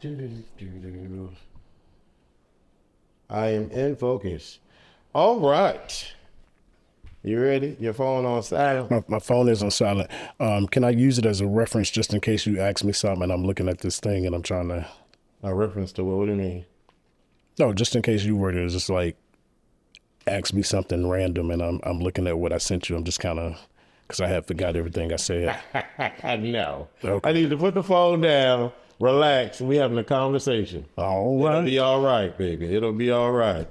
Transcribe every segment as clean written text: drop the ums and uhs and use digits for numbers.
I am in focus. All right. You ready? Your phone on silent? My phone is on silent. Can I use it as a reference just in case you ask me something and I'm looking at this thing and I'm trying to... A reference to what? What do you mean? No, just in case you were to just like ask me something random and I'm looking at what I sent you. I'm just kind of... Because I have forgot everything I said. No. Okay. I need to put the phone down, relax, we having a conversation. All right. It'll be all right, baby. It'll be all right.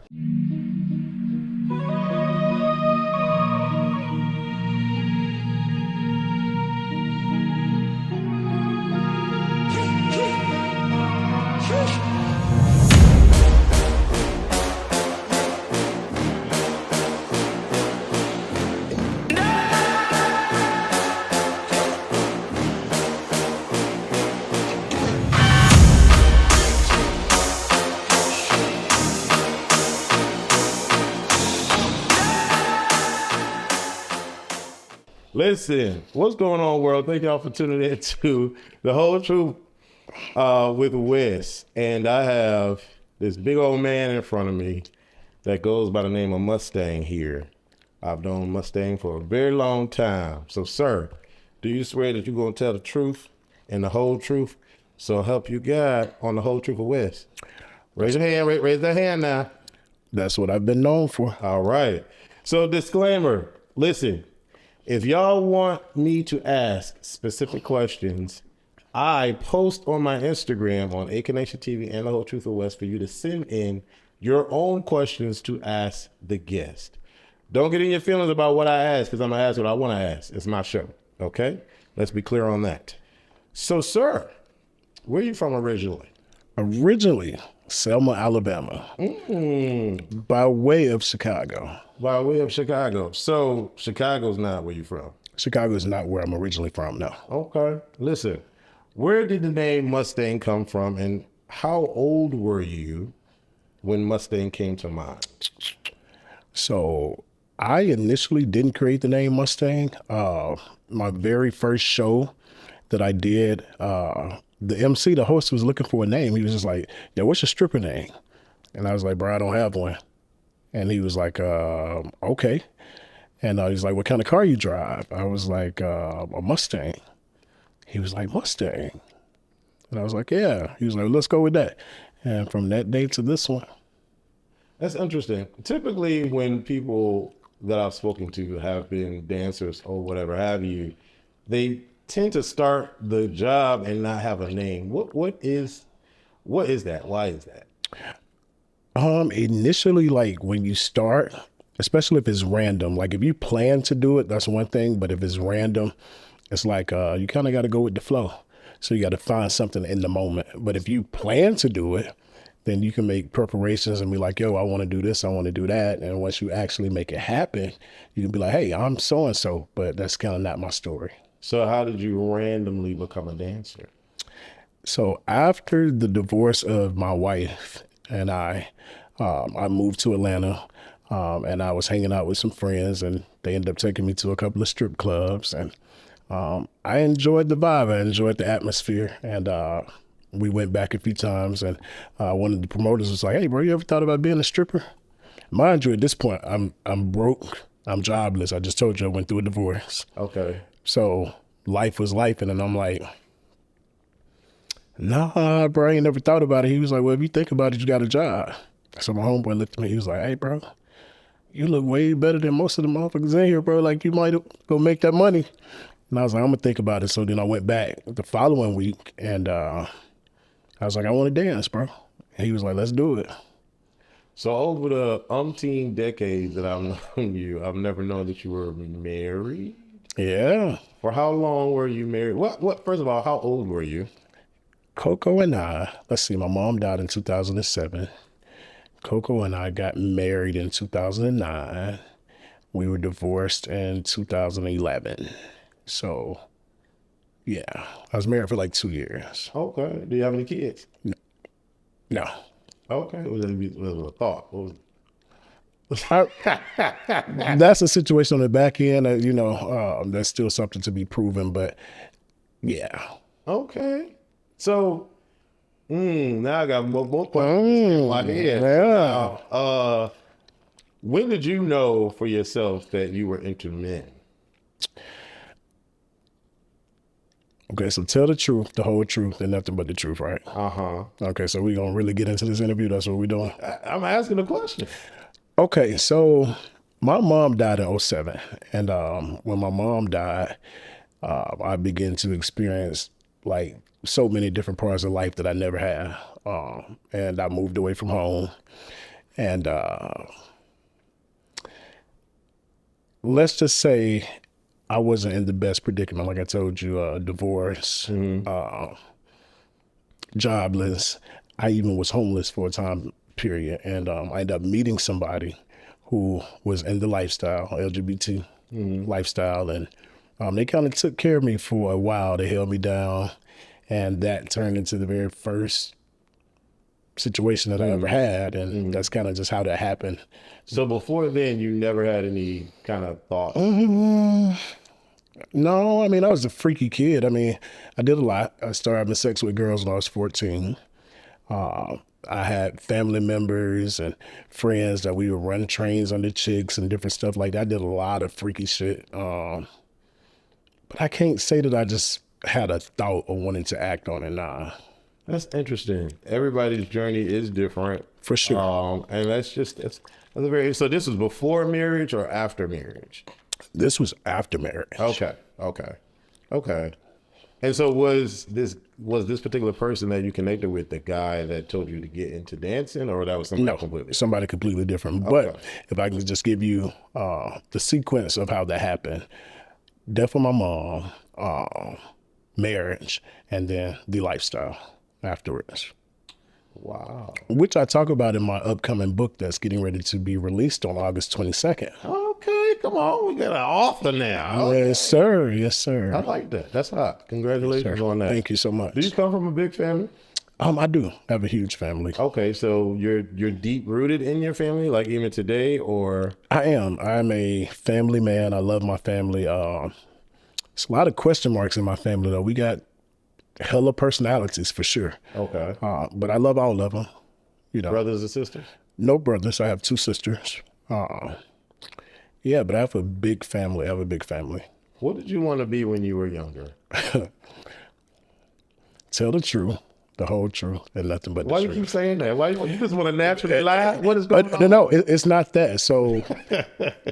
Listen, what's going on, world? Thank y'all for tuning in to The Whole Truth with Wes. And I have this big old man in front of me that goes by the name of Mustang here. I've known Mustang for a very long time. So, sir, do you swear that you're going to tell the truth and the whole truth? So help you God on The Whole Truth of Wes. Raise your hand. Raise that hand now. That's what I've been known for. All right. So disclaimer, listen. If y'all want me to ask specific questions, I post on my Instagram on AK Nation TV and The Whole Truth of West for you to send in your own questions to ask the guest. Don't get in your feelings about what I ask, because I'm going to ask what I want to ask. It's my show, okay? Let's be clear on that. So, sir, where are you from originally? Originally, Selma, Alabama, by way of Chicago. By way of Chicago. So Chicago's not where you're from. Chicago is not where I'm originally from, no. Okay. Listen, where did the name Mustang come from, and how old were you when Mustang came to mind? So I initially didn't create the name Mustang. My very first show that I did, the MC, the host, was looking for a name. He was just like, "Yo, what's your stripper name?" And I was like, "Bro, I don't have one." And he was like, "Okay." And he's like, "What kind of car you drive?" I was like, "A Mustang." He was like, "Mustang?" And I was like, "Yeah." He was like, "Let's go with that." And from that day to this one. That's interesting. Typically, when people that I've spoken to have been dancers or whatever have you, they tend to start the job and not have a name. What is that? Why is that? Initially, like when you start, especially if it's random, like if you plan to do it, that's one thing. But if it's random, it's like you kind of got to go with the flow. So you got to find something in the moment. But if you plan to do it, then you can make preparations and be like, "Yo, I want to do this, I want to do that." And once you actually make it happen, you can be like, "Hey, I'm so-and-so," but that's kind of not my story. So how did you randomly become a dancer? So after the divorce of my wife and I moved to Atlanta, and I was hanging out with some friends, and they ended up taking me to a couple of strip clubs, and I enjoyed the vibe. I enjoyed the atmosphere, and we went back a few times, and one of the promoters was like, "Hey, bro, you ever thought about being a stripper?" Mind you, at this point, I'm broke. I'm jobless. I just told you I went through a divorce. Okay. So life was life, and then I'm like, "Nah, bro, I ain't never thought about it." He was like, "Well, if you think about it, you got a job." So my homeboy looked at me. He was like, "Hey, bro, you look way better than most of the motherfuckers in here, bro. Like, you might go make that money." And I was like, "I'm gonna think about it." So then I went back the following week, and I was like, "I want to dance, bro." And he was like, "Let's do it." So over the umpteen decades that I've known you, I've never known that you were married. Yeah. For how long were you married? What? First of all, how old were you? Coco and I, let's see, my mom died in 2007. Coco and I got married in 2009. We were divorced in 2011. So, yeah, I was married for like 2 years. Okay. Do you have any kids? No. Okay. What was a thought? What was... That's a situation on the back end. That's still something to be proven, but yeah. Okay. So Now I got more questions in my head. Yeah. When did you know for yourself that you were into men? Okay, so tell the truth, the whole truth, and nothing but the truth, right? Uh-huh. Okay, so we're going to really get into this interview. That's what we're doing. I'm asking a question. Okay, so my mom died in '07. And when my mom died, I began to experience like so many different parts of life that I never had. And I moved away from home. And let's just say I wasn't in the best predicament. Like I told you, divorce, jobless. I even was homeless for a time period. And I ended up meeting somebody who was in the lifestyle, LGBT lifestyle. And they kind of took care of me for a while. They held me down. And that turned into the very first situation that I ever had. And that's kind of just how that happened. So before then, you never had any kind of thoughts? No, I mean, I was a freaky kid. I mean, I did a lot. I started having sex with girls when I was 14. I had family members and friends that we would run trains on the chicks and different stuff like that. I did a lot of freaky shit. But I can't say that I just had a thought of wanting to act on it. Nah. That's interesting. Everybody's journey is different. For sure. And that's a very, so this was before marriage or after marriage? This was after marriage. Okay. And so was this particular person that you connected with the guy that told you to get into dancing, or that was somebody completely? Somebody completely different. Okay. But if I can just give you the sequence of how that happened: death of my mom, marriage, and then the lifestyle afterwards. Wow. Which I talk about in my upcoming book that's getting ready to be released on August 22nd. Okay, come on. We got an author now. Yes, sir. Yes, sir. I like that. That's hot. Congratulations on that. Thank you so much. Do you come from a big family? I do. I have a huge family. Okay, so you're deep rooted in your family, like even today, or? I am. I'm a family man. I love my family. There's a lot of question marks in my family, though. We got hella personalities for sure. Okay. But I love all of them. You know. Brothers and sisters? No brothers. I have 2 sisters. Yeah, but I have a big family. What did you want to be when you were younger? Tell the truth, the whole truth, and nothing but the truth. Why you keep saying that? Why you just want to naturally lie? What is going on? No, it's not that. So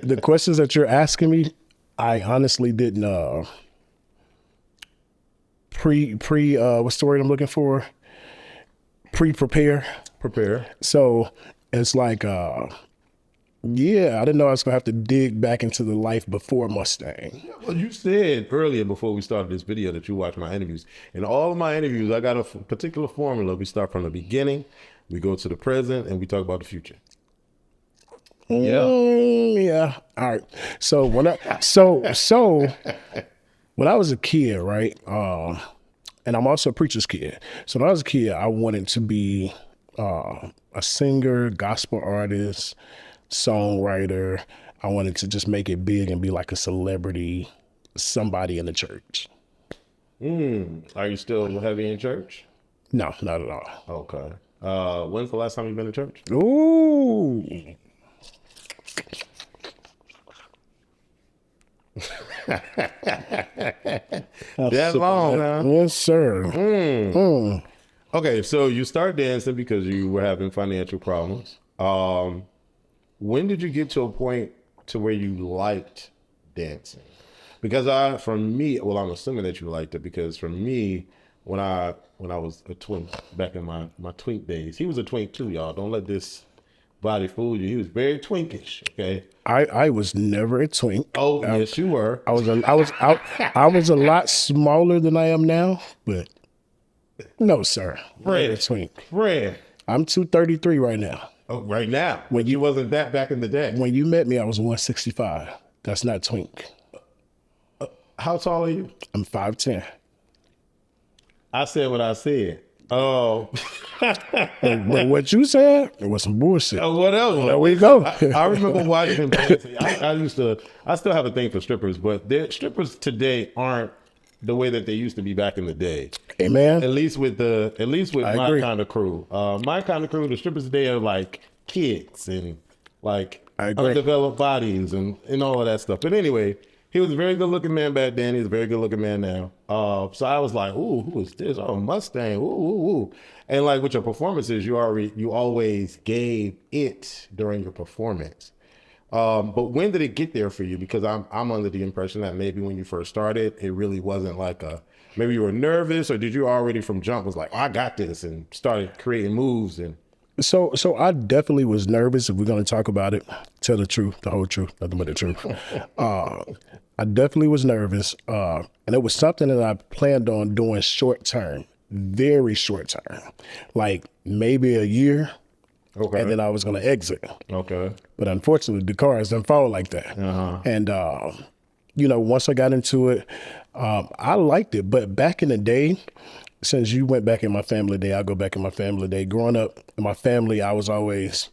the questions that you're asking me, I honestly didn't what's the word I'm looking for? Prepare. So it's like yeah, I didn't know I was gonna have to dig back into the life before Mustang. Yeah, well, you said earlier before we started this video that you watch my interviews. In all of my interviews, I got a particular formula. We start from the beginning, we go to the present, and we talk about the future. Yeah. All right. So when I was a kid, right? And I'm also a preacher's kid. So when I was a kid, I wanted to be a singer, gospel artist, songwriter. I wanted to just make it big and be like a celebrity, somebody in the church. Are you still heavy in church? No, not at all. Okay. When's the last time you've been to church? Ooh. That's long, huh? Yes, sir. Okay, so you start dancing because you were having financial problems. When did you get to a point to where you liked dancing? Because I'm assuming that you liked it, because for me, when I was a twink back in my twink days, he was a twink too, y'all. Don't let this body fool you. He was very twinkish. Okay. I was never a twink. Oh, yes, you were. I was a lot smaller than I am now, but no, sir. Fred, a twink. Fred. I'm 233 right now. Oh, right now. When you wasn't that back in the day. When you met me, I was 165. That's not twink. How tall are you? I'm 5'10". I said what I said. Oh. But what you said, it was some bullshit. Oh, whatever. There we go. I remember watching him dancing. I still have a thing for strippers, but strippers today aren't the way that they used to be back in the day. Amen. At least with my agree. kind of crew. My kind of crew, the strippers today are like kids and like I agree. undeveloped bodies and all of that stuff. But anyway, he was a very good looking man back then. He's a very good looking man now. So I was like, ooh, who is this? Oh, Mustang. Ooh, ooh, ooh. And like with your performances, you always gave it during your performance. But when did it get there for you? Because I'm under the impression that maybe when you first started, it really wasn't like maybe you were nervous, or did you already from jump was like, oh, I got this, and started creating moves and. So I definitely was nervous. If we're going to talk about it, tell the truth, the whole truth, nothing but the truth. I definitely was nervous. And it was something that I planned on doing short term, very short term, like maybe a year. Okay. And then I was going to exit. Okay. But unfortunately, the cars didn't fall like that. Uh-huh. And, once I got into it, I liked it. But back in the day, since you went back in my family day, I'll go back in my family day. Growing up in my family, I was always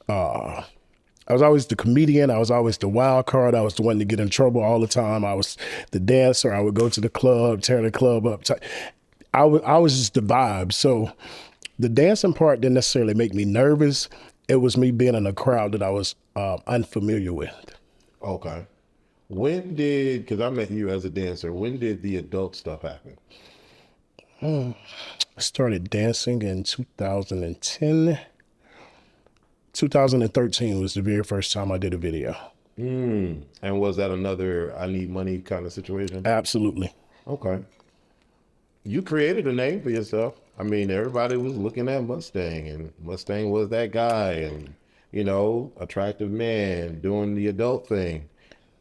the comedian. I was always the wild card. I was the one to get in trouble all the time. I was the dancer. I would go to the club, tear the club up. I was just the vibe. So the dancing part didn't necessarily make me nervous. It was me being in a crowd that I was unfamiliar with. Okay. Because I met you as a dancer, when did the adult stuff happen? I started dancing in 2010. 2013 was the very first time I did a video. And was that another I need money kind of situation? Absolutely. Okay. You created a name for yourself. I mean, everybody was looking at Mustang, and Mustang was that guy, and, attractive man doing the adult thing.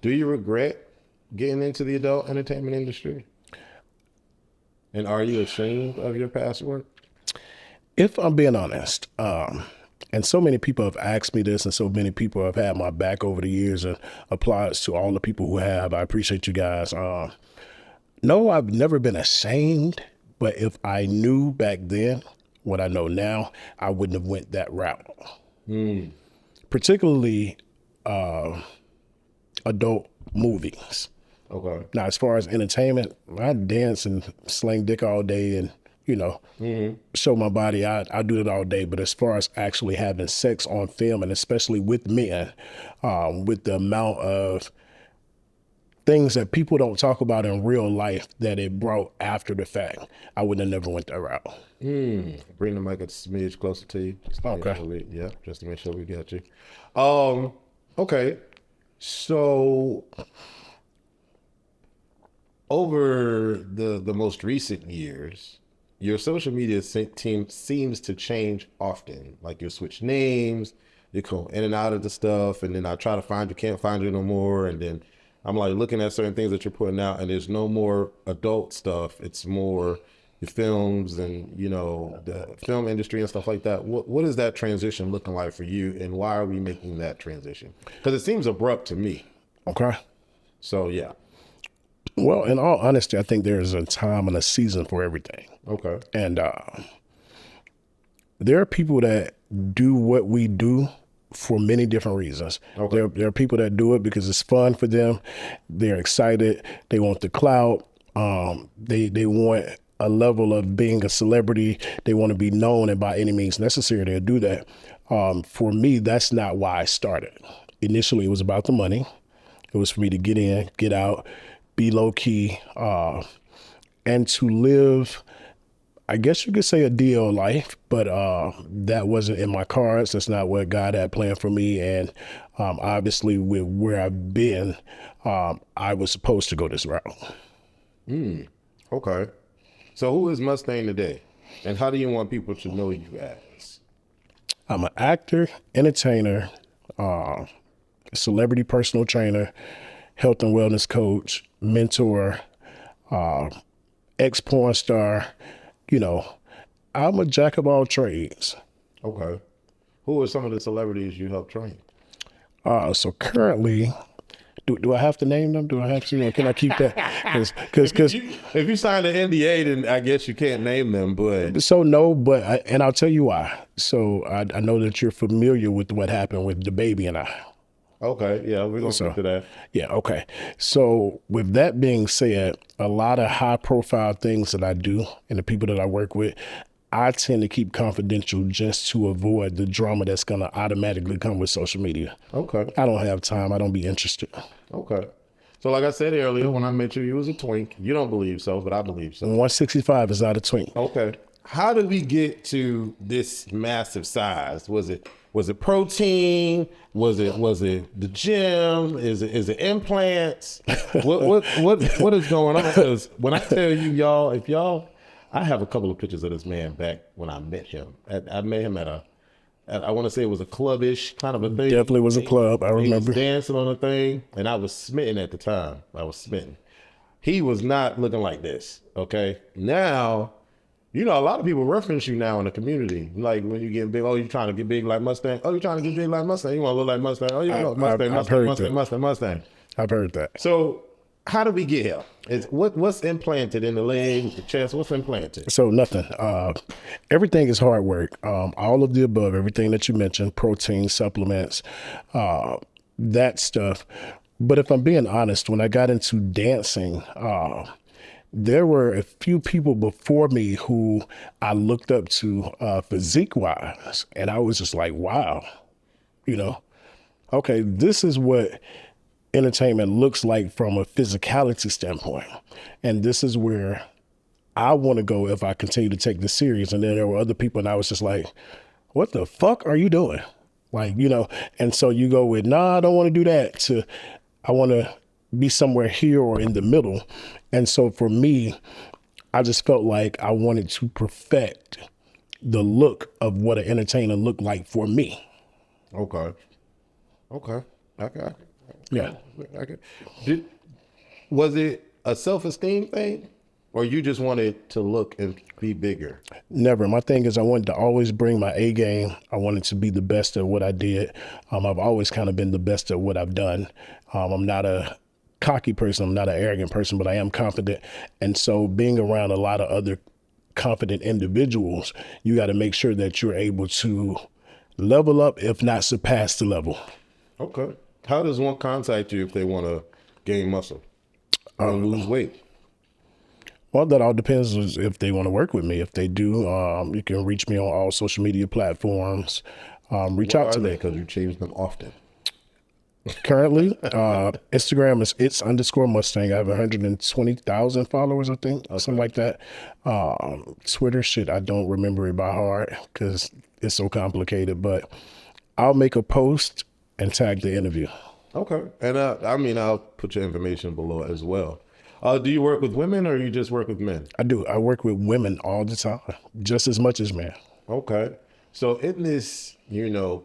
Do you regret getting into the adult entertainment industry? And are you ashamed of your past work? If I'm being honest, and so many people have asked me this, and so many people have had my back over the years, and applause to all the people who have. I appreciate you guys. No, I've never been ashamed, but if I knew back then what I know now, I wouldn't have went that route. Particularly adult movies. Okay. Now, as far as entertainment, I dance and sling dick all day and, show my body. I do it all day. But as far as actually having sex on film, and especially with men, with the amount of things that people don't talk about in real life that it brought after the fact, I would have never went that route. Bring the mic a smidge closer to you. Okay. Yeah, just to make sure we got you. Okay. So over the most recent years, your social media team seems to change often. Like you switch names, you go in and out of the stuff, and then I try to find you, can't find you no more, and then I'm like looking at certain things that you're putting out, and there's no more adult stuff. It's more your films and the film industry and stuff like that. What is that transition looking like for you, and why are we making that transition? Because it seems abrupt to me. Okay. So yeah. Well, in all honesty, I think there's a time and a season for everything. Okay. And there are people that do what we do for many different reasons. Okay. There are people that do it because it's fun for them. They're excited. They want the clout. They want a level of being a celebrity. They want to be known, and by any means necessary, they'll do that. For me, that's not why I started. Initially, it was about the money. It was for me to get in, get out, be low key, and to live, I guess you could say, a DL life, but that wasn't in my cards. That's not what God had planned for me. And obviously with where I've been, I was supposed to go this route. Okay. So who is Mustang today? And how do you want people to know you as? I'm an actor, entertainer, celebrity personal trainer, health and wellness coach, mentor, ex-porn star. I'm a jack of all trades. Okay. Who are some of the celebrities you help train? So currently, do I have to name them? Do I have to? Can I keep that? Because if you signed an NDA, then I guess you can't name them. But so no, and I'll tell you why. So I know that you're familiar with what happened with DaBaby and I. Okay, yeah, we're gonna get to that. Yeah, okay. So with that being said, a lot of high profile things that I do and the people that I work with, I tend to keep confidential just to avoid the drama that's gonna automatically come with social media. Okay, I don't have time. I don't be interested. okay. So like I said earlier, when I met you, you was a twink. You don't believe so, but I believe so. 165 is not a twink. Okay. How did we get to this massive size? Was it protein? Was it the gym? Is it implants? What is going on? Because when I tell you, y'all, I have a couple of pictures of this man back when I met him. I met him at I want to say it was a clubbish kind of a thing. Definitely was a club. I remember. He was dancing on a thing, and I was smitten at the time. I was smitten. He was not looking like this. Okay, now. You know, a lot of people reference you now in the community. Like when you get big, oh, you trying to get big like Mustang? Oh, you trying to get big like Mustang? You want to look like Mustang? Oh, you know, Mustang. I've heard that. So how do we get here? What's implanted in the leg, the chest? What's implanted? So nothing. Everything is hard work. All of the above, everything that you mentioned, protein, supplements, that stuff. But if I'm being honest, when I got into dancing, there were a few people before me who I looked up to physique-wise, and I was just like, wow, okay, this is what entertainment looks like from a physicality standpoint. And this is where I want to go if I continue to take this serious. And then there were other people, and I was just like, what the fuck are you doing? Like, and so you go with, nah, I don't want to do that, to I want to be somewhere here or in the middle. And so for me, I just felt like I wanted to perfect the look of what an entertainer looked like for me. Okay. Yeah. Was it a self-esteem thing, or you just wanted to look and be bigger? Never. My thing is I wanted to always bring my A game. I wanted to be the best at what I did. I've always kind of been the best at what I've done. I'm not a cocky person. I'm not an arrogant person, but I am confident. And so being around a lot of other confident individuals, you got to make sure that you're able to level up, if not surpass the level. Okay. How does one contact you if they want to gain muscle or lose weight? Well, that all depends if they want to work with me. If they do, you can reach me on all social media platforms. Reach out to me. Because you change them often. Currently, Instagram is its_Mustang. I have 120,000 followers, I think, something like that. Twitter, I don't remember it by heart because it's so complicated, but I'll make a post and tag the interview. Okay. And I'll put your information below as well. Do you work with women or you just work with men? I do. I work with women all the time, just as much as men. Okay. So in this,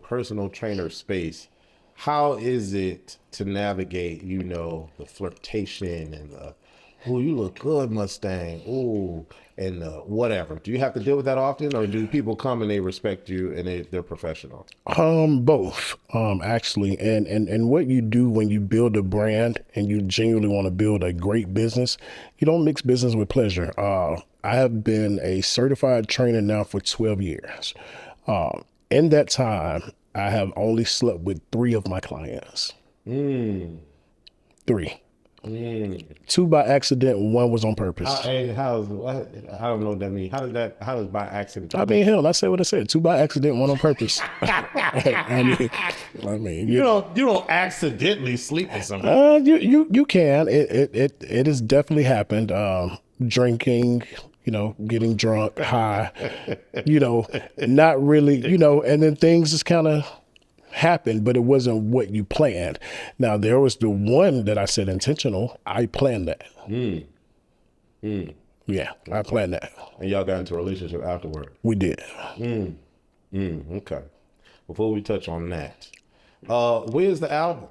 personal trainer space, how is it to navigate, the flirtation and ooh, you look good, Mustang, ooh, and whatever? Do you have to deal with that often, or do people come and they respect you and they're professional? Both, actually. And what you do when you build a brand and you genuinely want to build a great business, you don't mix business with pleasure. I have been a certified trainer now for 12 years. In that time, I have only slept with 3 of my clients. 3. 2 by accident, 1 was on purpose. I don't know what that means. How does by accident? I mean, hell, I said what I said. 2 by accident, 1 on purpose. You don't accidentally sleep with somebody. You can. It has definitely happened. Drinking, getting drunk, high, not really, and then things just kind of happened, but it wasn't what you planned. Now, there was the one that I said intentional. I planned that. Yeah, I planned that. And y'all got into a relationship afterward? We did. Okay. Before we touch on that, where's the album?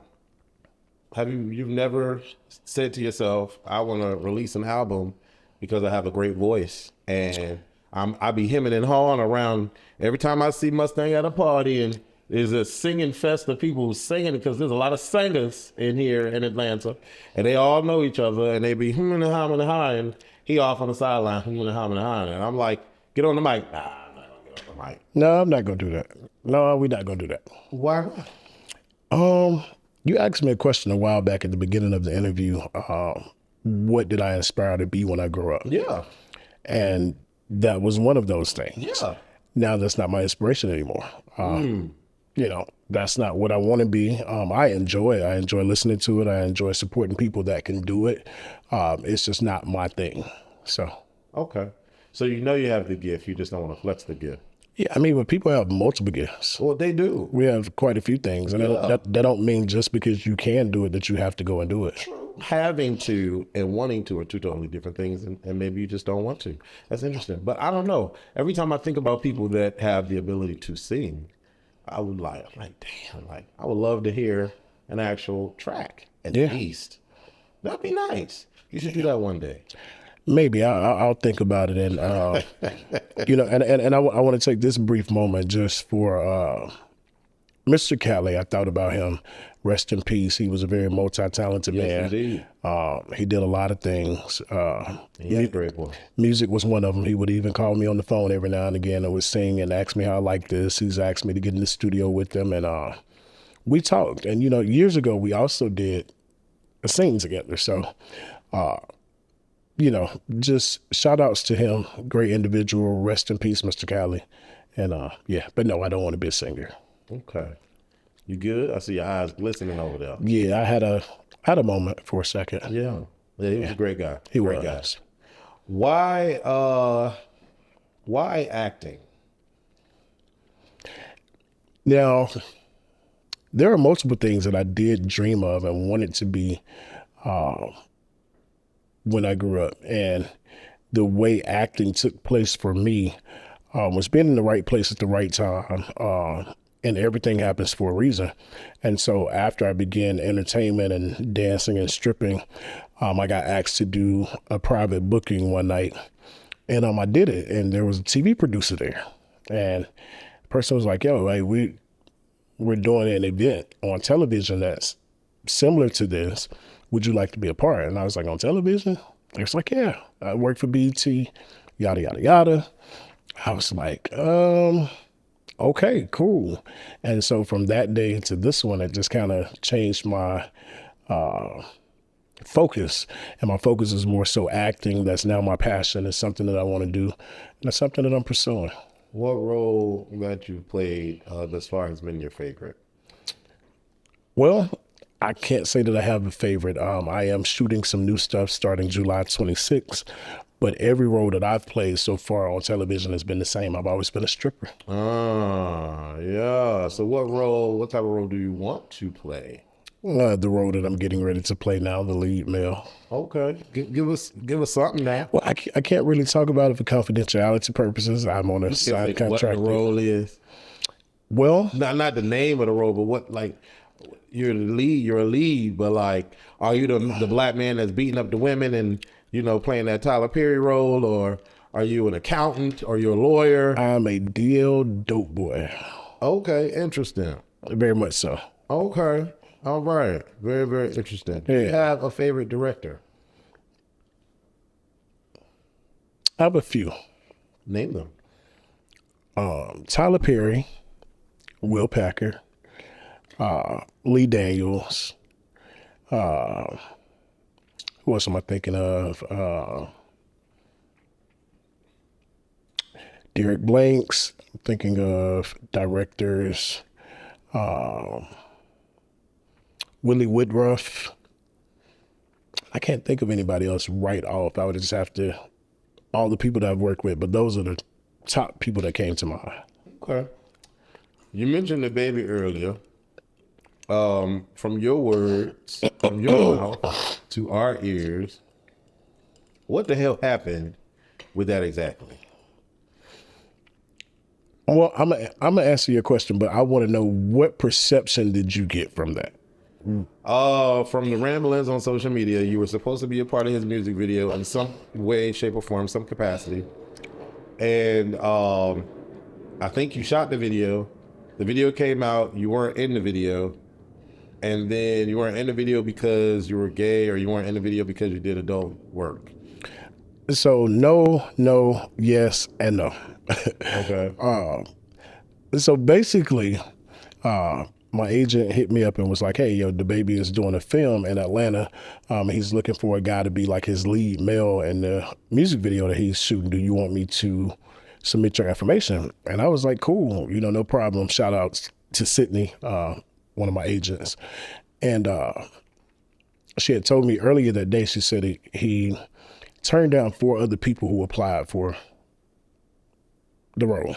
You've never said to yourself, I want to release an album because I have a great voice, and I be hemming and hawing around every time I see Mustang at a party, and there's a singing fest of people singing because there's a lot of singers in here in Atlanta, and they all know each other, and they be hemming and hawing and hawing, and he off on the sideline hemming and hawing and hawing, and I'm like, get on the mic. Nah, I'm not gonna get on the mic. No, I'm not gonna do that. No, we're not gonna do that. Why not? You asked me a question a while back at the beginning of the interview. What did I aspire to be when I grew up? Yeah. And that was one of those things. Yeah. Now that's not my inspiration anymore. You know, that's not what I want to be. I enjoy it. I enjoy listening to it. I enjoy supporting people that can do it. It's just not my thing. So. Okay. So you know you have the gift. You just don't want to flex the gift. Yeah, I mean, but people have multiple gifts. Well, they do. We have quite a few things. And that don't mean just because you can do it that you have to go and do it. Having to and wanting to are two totally different things, and maybe you just don't want to. That's interesting. But I don't know. Every time I think about people that have the ability to sing, I'm like, damn, like I would love to hear an actual track at least. That'd be nice. You should do that one day. Maybe I'll think about it, and you know, and I want to take this brief moment just for Mr. Cali. I thought about him. Rest in peace. He was a very multi-talented man. Indeed. He did a lot of things. He's a great boy. Music was one of them. He would even call me on the phone every now and again and would sing and ask me how I like this. He's asked me to get in the studio with him, and we talked. And you know, years ago we also did a sing together. So. You know, just shout outs to him. Great individual. Rest in peace, Mr. Cali. And yeah, but no, I don't want to be a singer. Okay. You good? I see your eyes glistening over there. Yeah, I had a moment for a second. Yeah. Yeah, he was a great guy. He great was. Guy. Why acting? Now, there are multiple things that I did dream of and wanted to be when I grew up, and the way acting took place for me was being in the right place at the right time, and everything happens for a reason. And so after I began entertainment and dancing and stripping, I got asked to do a private booking one night, and I did it, and there was a TV producer there, and the person was like, yo, hey, we're doing an event on television that's similar to this. Would you like to be a part? And I was like, on television? They was like, yeah, I work for BET, yada, yada, yada. I was like, okay, cool. And so from that day to this one, it just kind of changed my focus. And my focus is more so acting. That's now my passion. It's something that I want to do. And that's something that I'm pursuing. What role that you played thus far has been your favorite? Well, I can't say that I have a favorite. I am shooting some new stuff starting July 26th, but every role that I've played so far on television has been the same. I've always been a stripper. Yeah. So what type of role do you want to play? The role that I'm getting ready to play now, the lead male. Okay. Give us something now. Well, I can't really talk about it for confidentiality purposes. I'm on a side contract. What the role is? Well, not the name of the role, but what, like, you're the lead. You're a lead, but like, are you the black man that's beating up the women and, you know, playing that Tyler Perry role, or are you an accountant, or you're a lawyer? I'm a DL dope boy. Okay, interesting. Very much so. Okay, all right, very, very interesting. Do you have a favorite director? I have a few. Name them. Tyler Perry, Will Packer, Lee Daniels. Who else am I thinking of? Derek Blanks. I'm thinking of directors. Willie Woodruff. I can't think of anybody else right off. I would just have to, all the people that I've worked with, but those are the top people that came to mind. Okay. You mentioned DaBaby earlier. From your words, from your mouth to our ears, what the hell happened with that exactly? Well, I'm gonna answer your question, but I want to know, what perception did you get from that? From the ramblings on social media, you were supposed to be a part of his music video in some way, shape, or form, some capacity. And I think you shot the video. The video came out, you weren't in the video. And then you weren't in the video because you were gay, or you weren't in the video because you did adult work. So no, yes, and no. Okay. So basically, my agent hit me up and was like, hey, yo, DaBaby is doing a film in Atlanta. He's looking for a guy to be like his lead male in the music video that he's shooting. Do you want me to submit your information? And I was like, cool, you know, no problem. Shout out to Sydney, one of my agents. And she had told me earlier that day, she said he turned down 4 other people who applied for the role.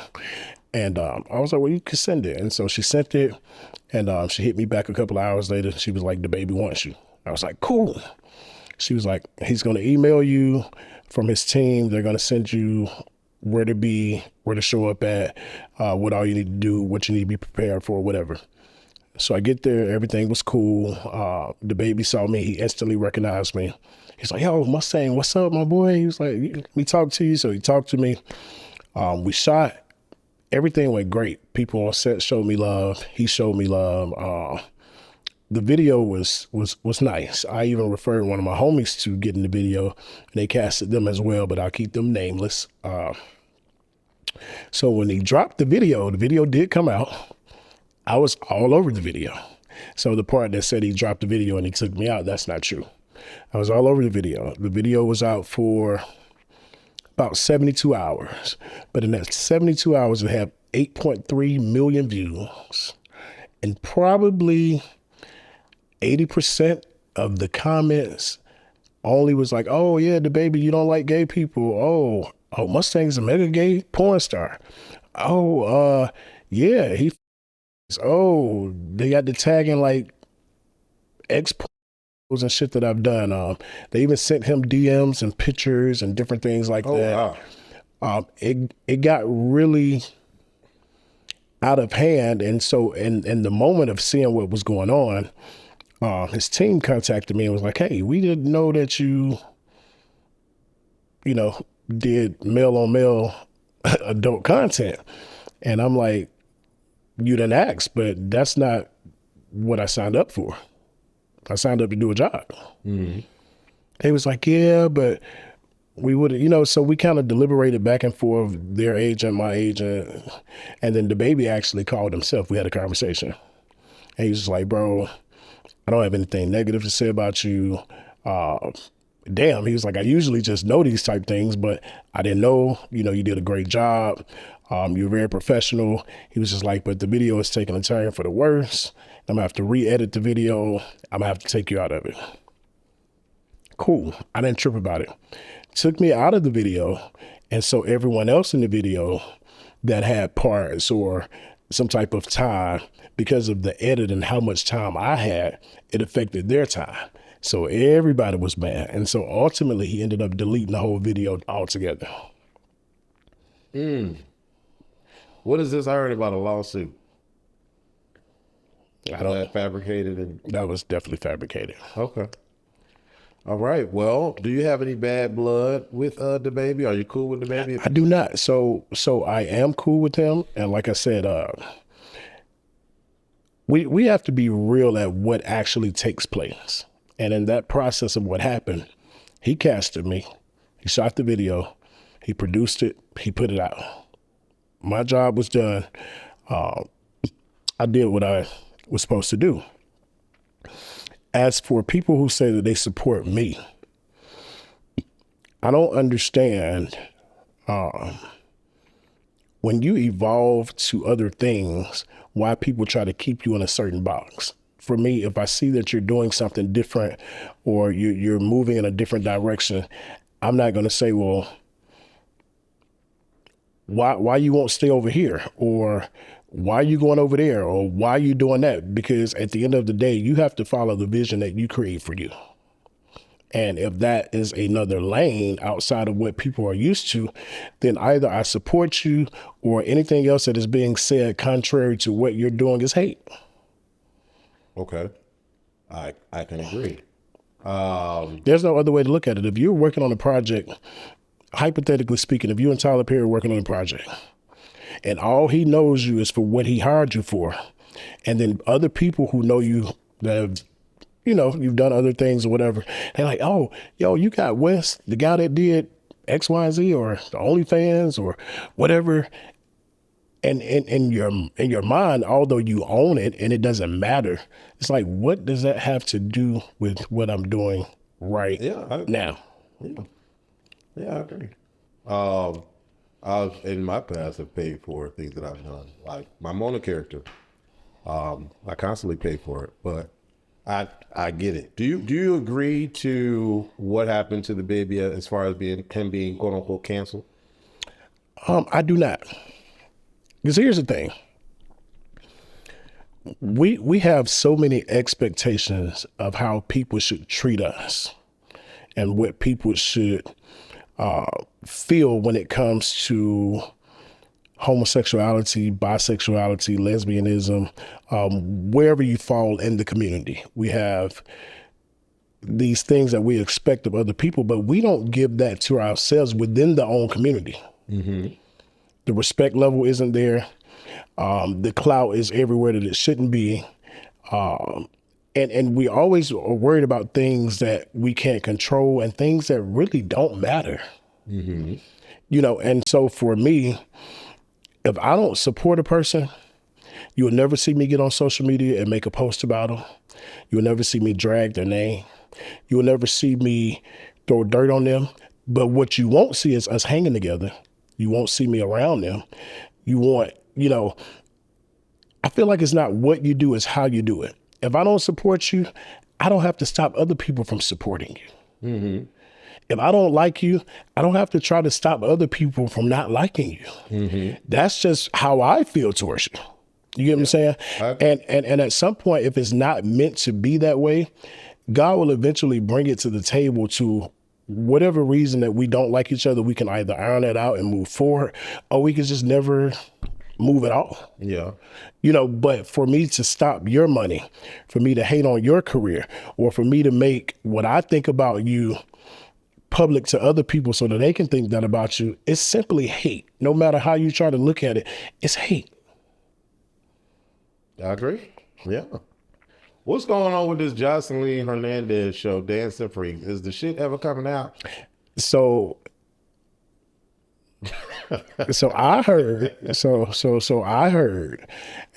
And I was like, well, you can send it. And so she sent it, and she hit me back a couple of hours later. She was like, DaBaby wants you. I was like, cool. She was like, he's going to email you from his team. They're going to send you where to be, where to show up at, what all you need to do, what you need to be prepared for, whatever. So I get there, everything was cool. DaBaby saw me, he instantly recognized me. He's like, yo, Mustang, what's up, my boy? He was like, let me talk to you. So he talked to me. We shot. Everything went great. People on set showed me love. He showed me love. The video was nice. I even referred one of my homies to getting the video, and they casted them as well, but I'll keep them nameless. So when he dropped the video did come out. I was all over the video. So the part that said he dropped the video and he took me out, that's not true. I was all over the video. The video was out for about 72 hours. But in that 72 hours, it had 8.3 million views. And probably 80% of the comments only was like, oh, yeah, DaBaby, you don't like gay people. Oh, Mustang's a mega gay porn star. Oh, yeah, they got the tagging like ex and shit that I've done. They even sent him DMs and pictures and different things like that. Wow. It got really out of hand. And so in the moment of seeing what was going on, his team contacted me and was like, hey, we didn't know that you did male on male adult content. And I'm like, you didn't ask, but that's not what I signed up for. I signed up to do a job. Mm-hmm. They was like, yeah, but we would, so we kind of deliberated back and forth, their agent, my agent, and then DaBaby actually called himself. We had a conversation. And he was just like, bro, I don't have anything negative to say about you. Damn, he was like, I usually just know these type things, but I didn't know, you did a great job. You're very professional. He was just like, but the video is taking a turn for the worse. I'm gonna have to re-edit the video. I'm gonna have to take you out of it. Cool, I didn't trip about it. Took me out of the video. And so everyone else in the video that had parts or some type of time, because of the edit and how much time I had, it affected their time. So everybody was mad. And so ultimately he ended up deleting the whole video altogether. What is this? I heard about a lawsuit. That fabricated? That was definitely fabricated. Okay. All right. Well, do you have any bad blood with DaBaby? Are you cool with DaBaby? I do not. So I am cool with him. And like I said, we have to be real at what actually takes place. And in that process of what happened, he casted me. He shot the video. He produced it. He put it out. My job was done. I did what I was supposed to do. As for people who say that they support me, I don't understand when you evolve to other things, why people try to keep you in a certain box. For me, if I see that you're doing something different or you're moving in a different direction, I'm not going to say, well, why you won't stay over here, or why are you going over there, or why are you doing that? Because at the end of the day, you have to follow the vision that you create for you. And if that is another lane outside of what people are used to, then either I support you or anything else that is being said contrary to what you're doing is hate. Okay. I can agree. There's no other way to look at it. If you're working on a project, hypothetically speaking, if you and Tyler Perry are working on a project and all he knows you is for what he hired you for, and then other people who know you that have, you've done other things or whatever, they're like, oh, yo, you got Wes, the guy that did X, Y, and Z, or the OnlyFans or whatever. And in your mind, although you own it and it doesn't matter, it's like, what does that have to do with what I'm doing right now? Yeah, I agree. I've in my past have paid for things that I've done, like my Mona character. I constantly pay for it, but I get it. Do you agree to what happened to DaBaby as far as him being quote unquote canceled? I do not. Because here's the thing. We have so many expectations of how people should treat us and what people should feel when it comes to homosexuality, bisexuality, lesbianism, wherever you fall in the community. We have these things that we expect of other people, but we don't give that to ourselves within the own community. Mm-hmm. The respect level isn't there. The clout is everywhere that it shouldn't be. And we always are worried about things that we can't control and things that really don't matter. Mm-hmm. You know, and so for me, if I don't support a person, you will never see me get on social media and make a post about them. You will never see me drag their name. You will never see me throw dirt on them. But what you won't see is us hanging together. You won't see me around them. You want, you know, I feel like it's not what you do, it's how you do it. If I don't support you, I don't have to stop other people from supporting you. Mm-hmm. If I don't like you, I don't have to try to stop other people from not liking you. Mm-hmm. That's just how I feel towards you. You get what I'm saying? And at some point, if it's not meant to be that way, God will eventually bring it to the table to whatever reason that we don't like each other. We can either iron it out and move forward, or we can just never move at all. Yeah. You know, but for me to stop your money, for me to hate on your career, or for me to make what I think about you public to other people so that they can think that about you, it's simply hate. No matter how you try to look at it, it's hate. I agree. Yeah. What's going on with this Jocelyn Hernandez show, Dancing Freak? Is the shit ever coming out? So I heard, I heard,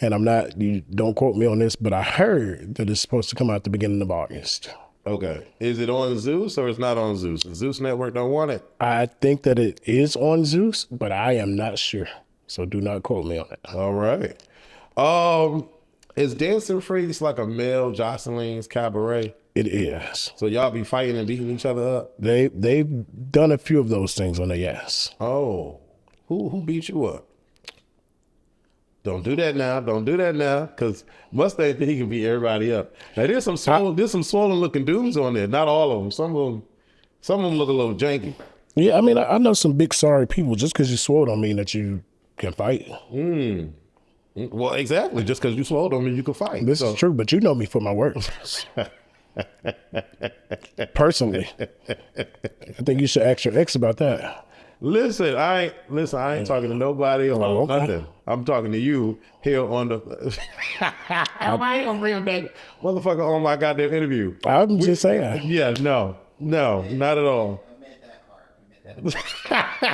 and I'm not, you don't quote me on this, but I heard that it's supposed to come out the beginning of August. Okay. Is it on Zeus or it's not on Zeus? The Zeus Network don't want it? I think that it is on Zeus, but I am not sure. So do not quote me on it. All right. Is Dancing Freaks like a male Jocelyn's cabaret? It is. So y'all be fighting and beating each other up? They've done a few of those things on the ass. Oh. Who beat you up? Don't do that now. Don't do that now. Because Mustang think he can beat everybody up. Now there's some swollen looking dudes on there. Not all of them. Some of them look a little janky. Yeah, I mean, I know some big sorry people. Just because you swole don't mean that you can fight. Well, exactly. Just because you swole don't mean you can fight. This is true, but you know me for my work. Personally. I think you should ask your ex about that. Listen, I ain't talking to nobody or nothing. I'm talking to you here on the I ain't gonna bring that motherfucker on my goddamn interview. I'm just saying. Yeah, no, not at all.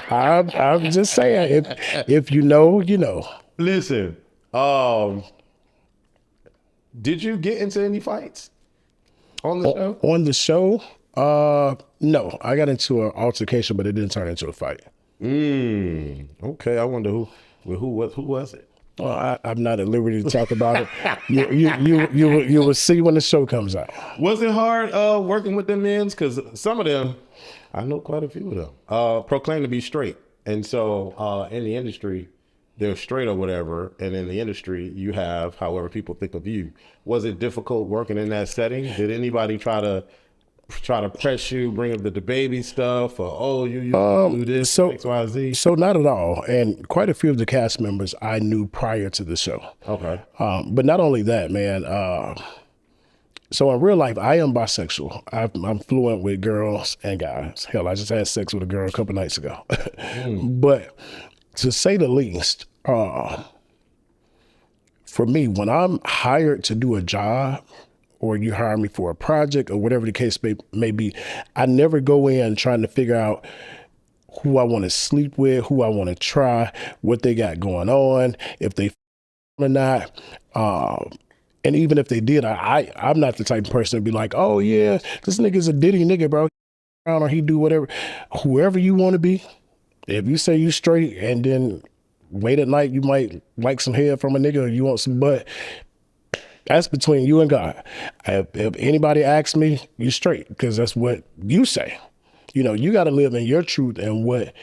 I'm just saying, if you know, you know. Listen, did you get into any fights on the show? On the show? No, I got into an altercation, but it didn't turn into a fight. Okay, I wonder who was it? Well, I'm not at liberty to talk about it. You will see when the show comes out. Was it hard working with them men? Because some of them, I know quite a few of them, proclaim to be straight, and so in the industry, they're straight or whatever, and in the industry, you have however people think of you. Was it difficult working in that setting? Did anybody try to press you, bring up the DaBaby stuff, or you do this, X, Y, Z? So not at all. And quite a few of the cast members I knew prior to the show. Okay. But not only that, man. So in real life, I am bisexual. I'm fluent with girls and guys. Hell, I just had sex with a girl a couple nights ago. But to say the least, for me, when I'm hired to do a job, or you hire me for a project or whatever the case may be, I never go in trying to figure out who I want to sleep with, who I want to try, what they got going on, if they or not. And even if they did, I'm not the type of person to be like, oh yeah, this nigga's a Diddy nigga, bro. Or he do whatever. Whoever you want to be, if you say you straight and then late at night you might like some head from a nigga or you want some butt, that's between you and God. If anybody asks me, you straight, because that's what you say. You know, you got to live in your truth and what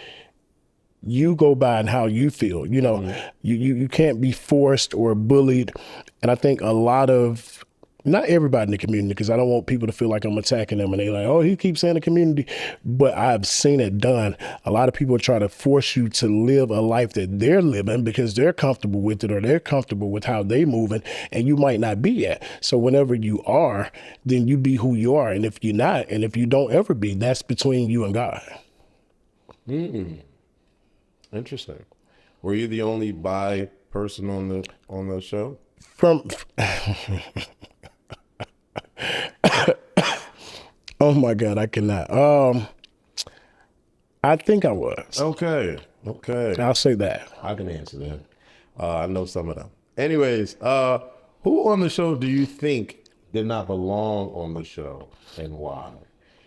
you go by and how you feel. You know, you can't be forced or bullied. And I think a lot of, not everybody in the community, because I don't want people to feel like I'm attacking them and they like, oh, he keeps saying the community, but I've seen it done. A lot of people try to force you to live a life that they're living because they're comfortable with it or they're comfortable with how they moving, and you might not be at. So whenever you are, then you be who you are. And if you're not, and if you don't ever be, that's between you and God. Interesting. Were you the only bi person on the show? Oh my God, I cannot. I think I was. Okay. I'll say that. I can answer that. I know some of them. Anyways, who on the show do you think did not belong on the show and why?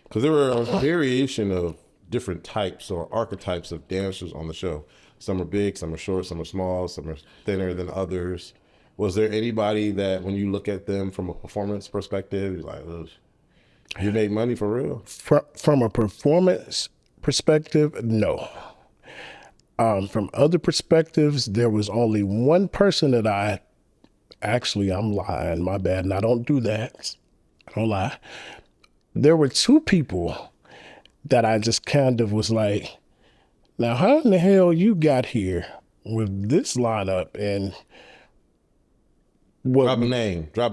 Because there were a variation of different types or archetypes of dancers on the show. Some are big, some are short, some are small, some are thinner than others. Was there anybody that when you look at them from a performance perspective, you're like, ugh, you made money for real? From a performance perspective, no. From other perspectives, there was only one person that I'm lying, my bad, and I don't do that. I don't lie. There were two people that I just kind of was like, now how in the hell you got here with this lineup and what? Drop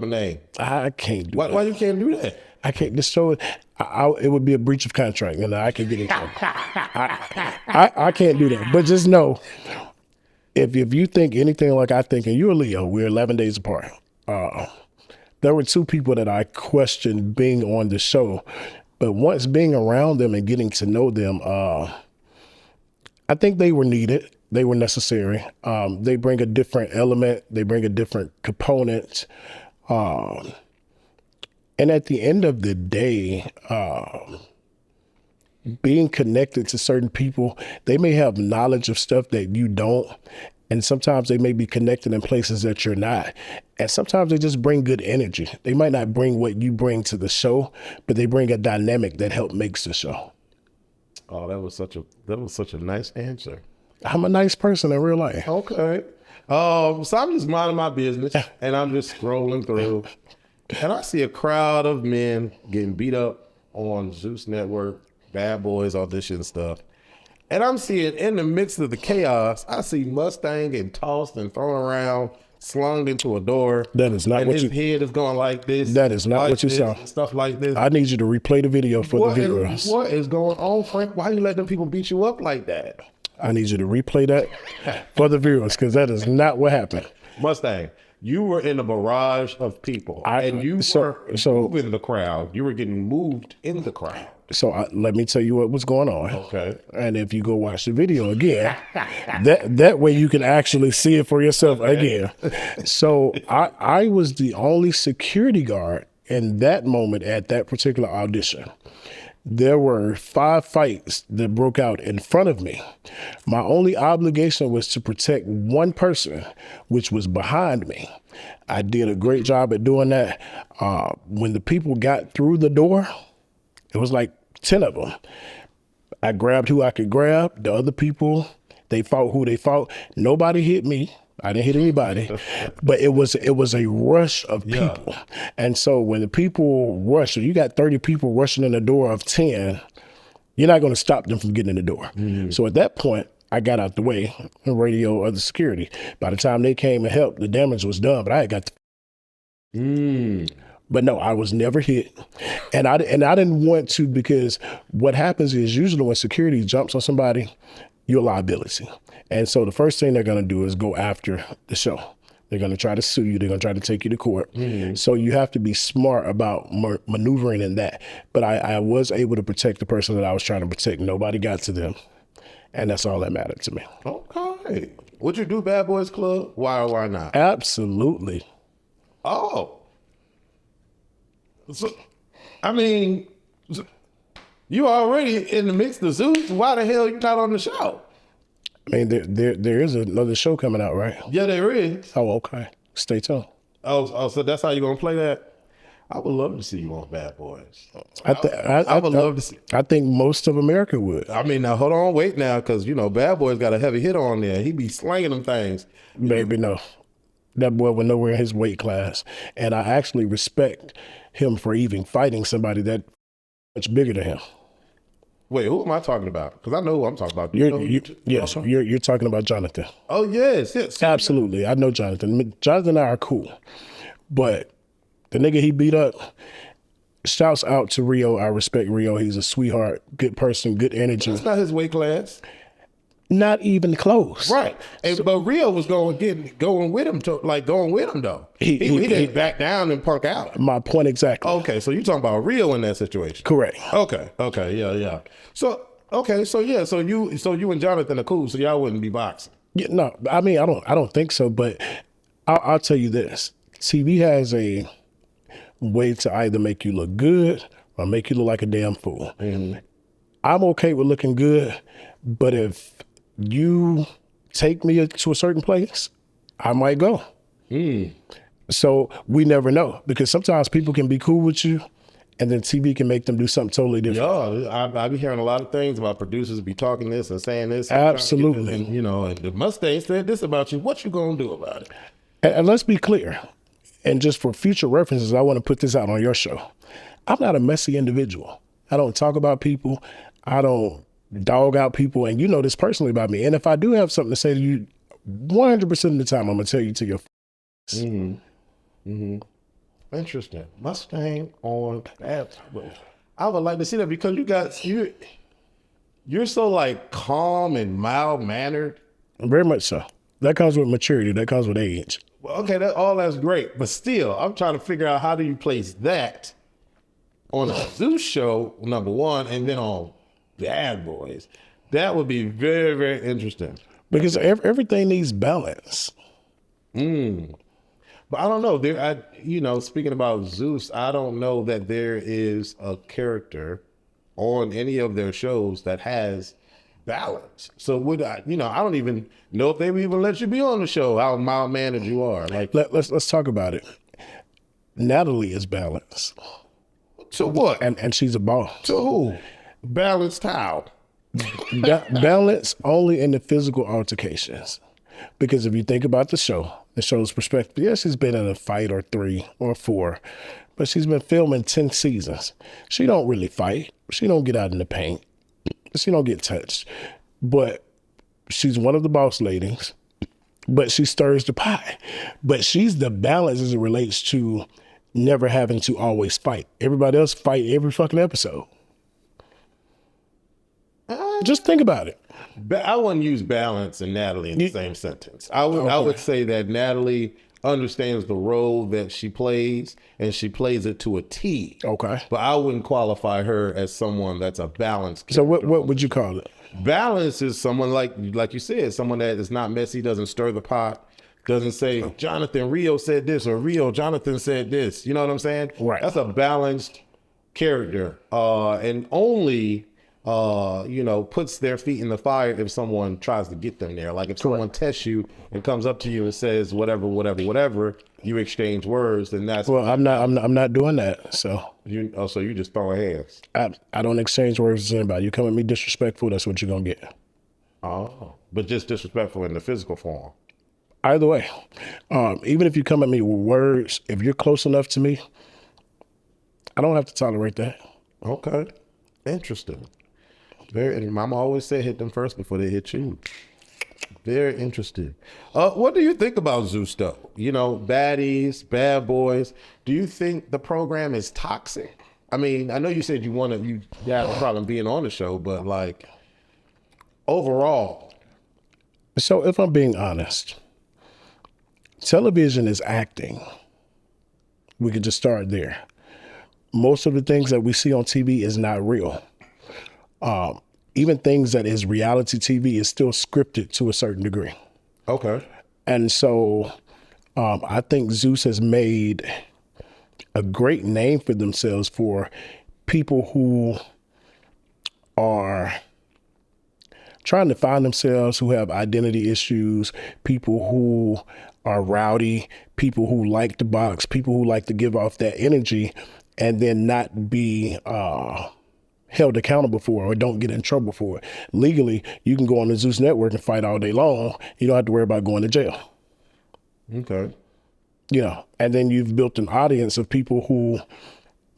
a name. I can't do that. Why you can't do that? I can't. This show, it would be a breach of contract, and I can get in trouble. I can't do that. But just know, if you think anything like I think, and you're a Leo, we're 11 days apart. There were two people that I questioned being on the show, but once being around them and getting to know them, I think they were needed. They were necessary. They bring a different element. They bring a different component. And at the end of the day, being connected to certain people, they may have knowledge of stuff that you don't. And sometimes they may be connected in places that you're not. And sometimes they just bring good energy. They might not bring what you bring to the show, but they bring a dynamic that help makes the show. Oh, that was such a nice answer. I'm a nice person in real life. Okay. So I'm just minding my business and I'm just scrolling through and I see a crowd of men getting beat up on Zeus Network, Bad Boys audition stuff. And I'm seeing in the midst of the chaos, I see Mustang getting tossed and thrown around, slung into a door. That is not and what his you... head is going like this. That is not like what you saw. Stuff like this. I need you to replay the video for the viewers. What is going on, Frank? Why you let them people beat you up like that? I need you to replay that for the viewers, because that is not what happened. Mustang, you were in a barrage of people, and you were moving the crowd. You were getting moved in the crowd. So let me tell you what was going on. Okay. And if you go watch the video again, that way you can actually see it for yourself again. So I was the only security guard in that moment at that particular audition. There were 5 fights that broke out in front of me. My only obligation was to protect one person, which was behind me. I did a great job at doing that. When the people got through the door, it was like 10 of them. I grabbed who I could grab. The other people, they fought who they fought. Nobody hit me. I didn't hit anybody, but it was a rush of people. Yeah. And so when the people rush, so you got 30 people rushing in the door of 10, you're not going to stop them from getting in the door. Mm-hmm. So at that point, I got out the way and radio other security. By the time they came and helped, the damage was done, but I had got But no, I was never hit. And I didn't want to, because what happens is usually when security jumps on somebody, you're a liability. And so the first thing they're going to do is go after the show. They're going to try to sue you. They're going to try to take you to court. Mm-hmm. So you have to be smart about maneuvering in that. But I was able to protect the person that I was trying to protect. Nobody got to them. And that's all that mattered to me. Okay. Would you do Bad Boys Club? Why or why not? Absolutely. Oh. So, I mean, you already in the mix of Zeus. Why the hell you not on the show? I mean, there is another show coming out, right? Yeah, there is. Oh, okay. Stay tuned. Oh, so that's how you're going to play that? I would love to see you on Bad Boys. I would love to see. I think most of America would. I mean, now, hold on, wait now, because, Bad Boys got a heavy hit on there. He be slanging them things. Maybe no. That boy was nowhere in his weight class. And I actually respect him for even fighting somebody that much bigger than him. Wait, who am I talking about? Because I know who I'm talking about. You're talking about Jonathan. Oh, yes. Absolutely. I know Jonathan. Jonathan and I are cool. But the nigga he beat up, shouts out to Rio. I respect Rio. He's a sweetheart, good person, good energy. That's not his weight class. Not even close. Right. But Rio was going with him though. He didn't back down and punk out. My point exactly. Okay, so you're talking about Rio in that situation. Correct. Okay, yeah. So you and Jonathan are cool, so y'all wouldn't be boxing. Yeah, no, I mean I don't think so, but I'll tell you this. TV has a way to either make you look good or make you look like a damn fool. Mm-hmm. I'm okay with looking good, but if you take me to a certain place, I might go. So we never know, because sometimes people can be cool with you and then TV can make them do something totally different. Yeah, I be hearing a lot of things about producers be talking this and saying this. Absolutely. And the Mustang said this about you. What you gonna do about it? And let's be clear, and just for future references, I want to put this out on your show. I'm not a messy individual. I don't talk about people. I don't dog out people, and you know this personally about me. And if I do have something to say to you, 100% of the time, I'm gonna tell you to your face. Interesting. Mustang on Bad Boys. I would like to see that, because you're so like calm and mild mannered. Very much so. That comes with maturity. That comes with age. Well, okay, that's great, but still, I'm trying to figure out how do you place that on a Zeus show, number one, and then on Bad Boys. That would be very, very interesting. Because everything needs balance. But I don't know. Speaking about Zeus, I don't know that there is a character on any of their shows that has balance. So I don't even know if they would even let you be on the show, how mild-mannered you are. Like, let's talk about it. Natalie is balanced. To what? And she's a boss. To who? Balanced how? Balance only in the physical altercations. Because if you think about the show's perspective, yes, she's been in a fight or 3 or 4, but she's been filming 10 seasons. She don't really fight. She don't get out in the paint. She don't get touched. But she's one of the boss ladies, but she stirs the pie. But she's the balance as it relates to never having to always fight. Everybody else fight every fucking episode. Just think about it. I wouldn't use balance and Natalie in the same sentence. I would say that Natalie understands the role that she plays, and she plays it to a T. Okay. But I wouldn't qualify her as someone that's a balanced So character. what would you call it? Balance is someone like you said, someone that is not messy, doesn't stir the pot, doesn't say, Jonathan, Rio said this, or Rio, Jonathan said this. You know what I'm saying? Right. That's a balanced character. And only puts their feet in the fire if someone tries to get them there. Like if someone tests you and comes up to you and says whatever, you exchange words, then that's Well, I'm not doing that. So so you just throwing hands. I don't exchange words with anybody. You come at me disrespectful, that's what you're gonna get. Oh, but just disrespectful in the physical form. Either way, even if you come at me with words, if you're close enough to me, I don't have to tolerate that. Okay, interesting. Mama always said hit them first before they hit you. Very interesting. What do you think about Zeus though? Baddies, Bad Boys. Do you think the program is toxic? I mean, I know you said you have a problem being on the show, but like overall. So if I'm being honest, television is acting. We could just start there. Most of the things that we see on TV is not real. even things that is reality TV is still scripted to a certain degree. Okay. And so I think Zeus has made a great name for themselves for people who are trying to find themselves, who have identity issues, people who are rowdy, people who like to box, people who like to give off that energy and then not be held accountable for it or don't get in trouble for it. Legally, you can go on the Zeus Network and fight all day long. You don't have to worry about going to jail. Okay. You know, and then you've built an audience of people who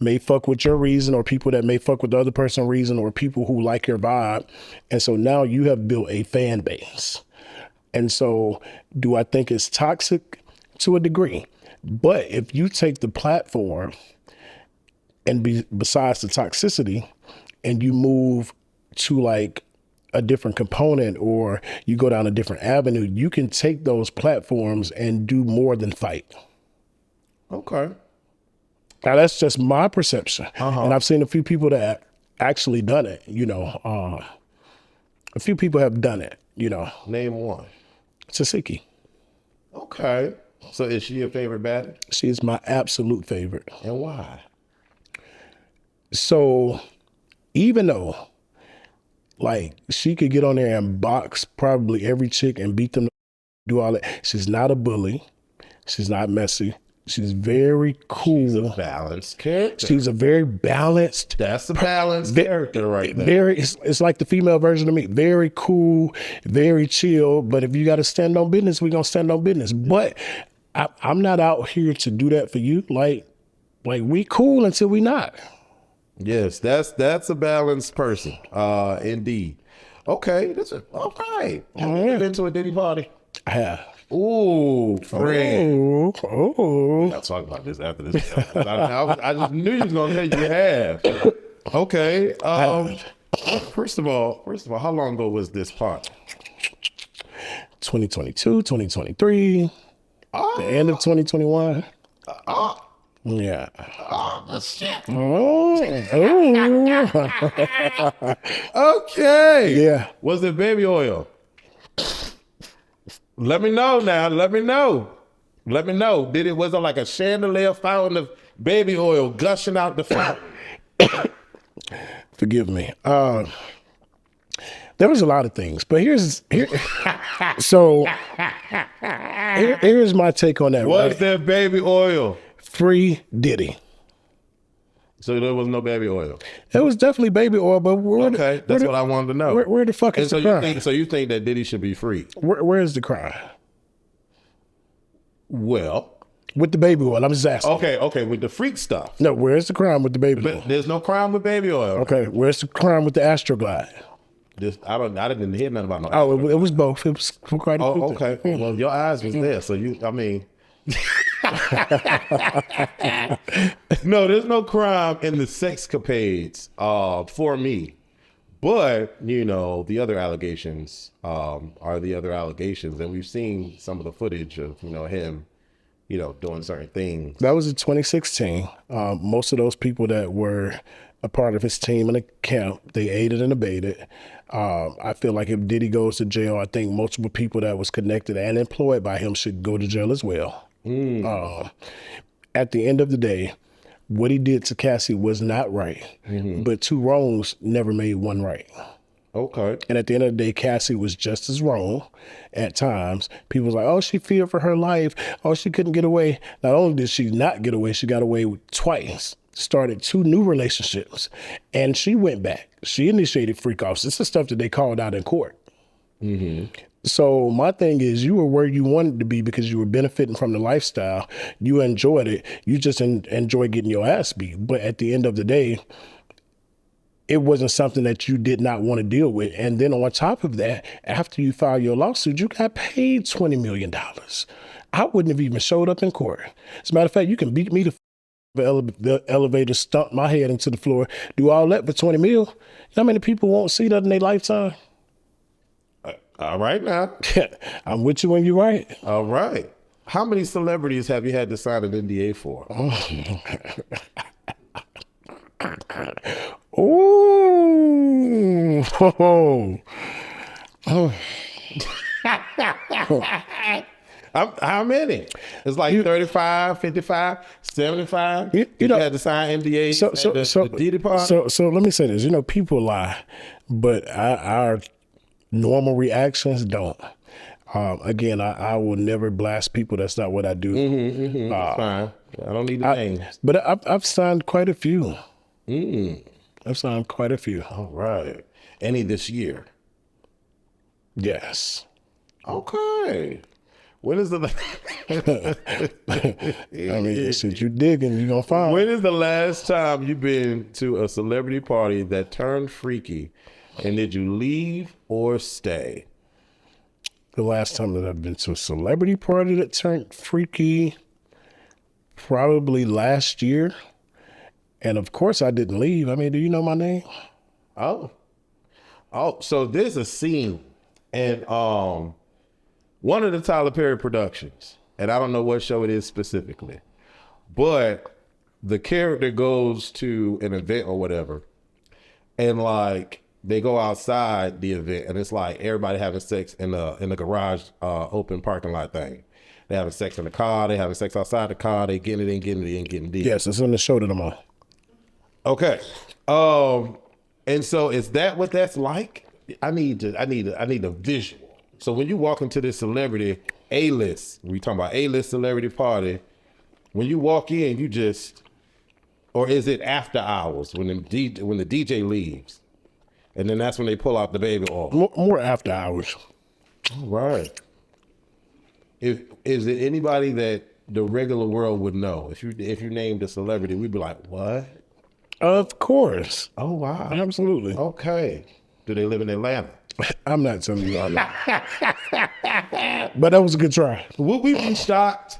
may fuck with your reason or people that may fuck with the other person's reason or people who like your vibe. And so now you have built a fan base. And so do I think it's toxic? To a degree. But if you take the platform and besides the toxicity and you move to like a different component or you go down a different avenue, you can take those platforms and do more than fight. Okay. Now that's just my perception. And I've seen a few people that actually done it, you know. A few people have done it, you know. Name one. Tasiki. Okay. So is she your favorite baddie? She is my absolute favorite. And why? So even though like she could get on there and box probably every chick and beat them, do all that, she's not a bully. She's not messy. She's very cool. She's a balanced character. She's a very balanced. That's a balanced character right there. Very, it's like the female version of me. Very cool, very chill. But if you got to stand on business, we're going to stand on business. But I'm not out here to do that for you. Like we cool until we not. Yes, that's a balanced person. Indeed. Okay, all right. Have you been to a Diddy party? I have. Ooh, friend. Oh. I'll talk about this after this. I just knew you was gonna say you have. Okay. First of all, how long ago was this party? 2022, 2023, the end of 2021. Yeah. Okay. Yeah. Was it baby oil? Let me know now. Let me know. Was it like a chandelier fountain of baby oil gushing out the fountain? Forgive me. There was a lot of things, but here's my take on that. Was there baby oil? Free Diddy. So there was no baby oil. There was definitely baby oil, but that's what I wanted to know. Where the fuck is the crime? So you think that Diddy should be free? Where's the crime? Well, with the baby oil, I'm just asking. Okay, with the freak stuff. No, where's the crime with the baby oil? There's no crime with baby oil. Okay, where's the crime with the Astroglide? I didn't hear nothing about no. Oh, it was both. It was quite a few okay. things. Well, your eyes was there, so no, there's no crime in the sexcapades for me. But, you know, the other allegations are the other allegations. And we've seen some of the footage of, him, doing certain things. That was in 2016. Most of those people that were a part of his team and account, they aided and abetted. I feel like if Diddy goes to jail, I think multiple people that was connected and employed by him should go to jail as well. At the end of the day, what he did to Cassie was not right, but two wrongs never made one right. Okay. And at the end of the day, Cassie was just as wrong at times. People was like, oh, she feared for her life. Oh, she couldn't get away. Not only did she not get away, she got away twice. Started 2 new relationships. And she went back. She initiated freak offs. This is stuff that they called out in court. So my thing is, you were where you wanted to be because you were benefiting from the lifestyle. You enjoyed it. You just enjoy getting your ass beat. But at the end of the day, it wasn't something that you did not want to deal with. And then on top of that, after you filed your lawsuit, you got paid $20 million. I wouldn't have even showed up in court. As a matter of fact, you can beat me the elevator, stump my head into the floor, do all that for 20 mil. You know how many people won't see that in their lifetime? All right now. I'm with you when you're right. All right. How many celebrities have you had to sign an NDA for? Ooh. Oh. How many? It's like 35, 55, 75. You You know, had to sign NDAs so at the Diddy party? so let me say this. You know, people lie, but our normal reactions don't. Again, I will never blast people. That's not what I do. That's fine. I don't need the names. But I've signed quite a few. I've signed quite a few. All right. Any this year? Yes. Okay. When is the I mean, since you digging, you're gonna find. when is the last time you've been to a celebrity party that turned freaky, and did you leave or stay? The last time that I've been to a celebrity party that turned freaky, probably last year. And of course I didn't leave. I mean, do you know my name? Oh, so there's a scene in one of the Tyler Perry productions, and I don't know what show it is specifically, but the character goes to an event or whatever, and like they go outside the event, and it's like everybody having sex in the garage open parking lot thing. They having sex in the car, they having sex outside the car, they getting it in, getting deep. Yes, it's on the show that I'm on. Okay. And so is that what that's like? I need a visual. So when you walk into this celebrity A-list, we talking about A-list celebrity party, when you walk in, you just, or is it after hours when the DJ leaves, and then that's when they pull out DaBaby off? More after hours. All right. Is it anybody that the regular world would know? If you named a celebrity, we'd be like, what? Of course. Oh wow. Absolutely. Okay. Do they live in Atlanta? I'm not telling you all that. But that was a good try. Would we be shocked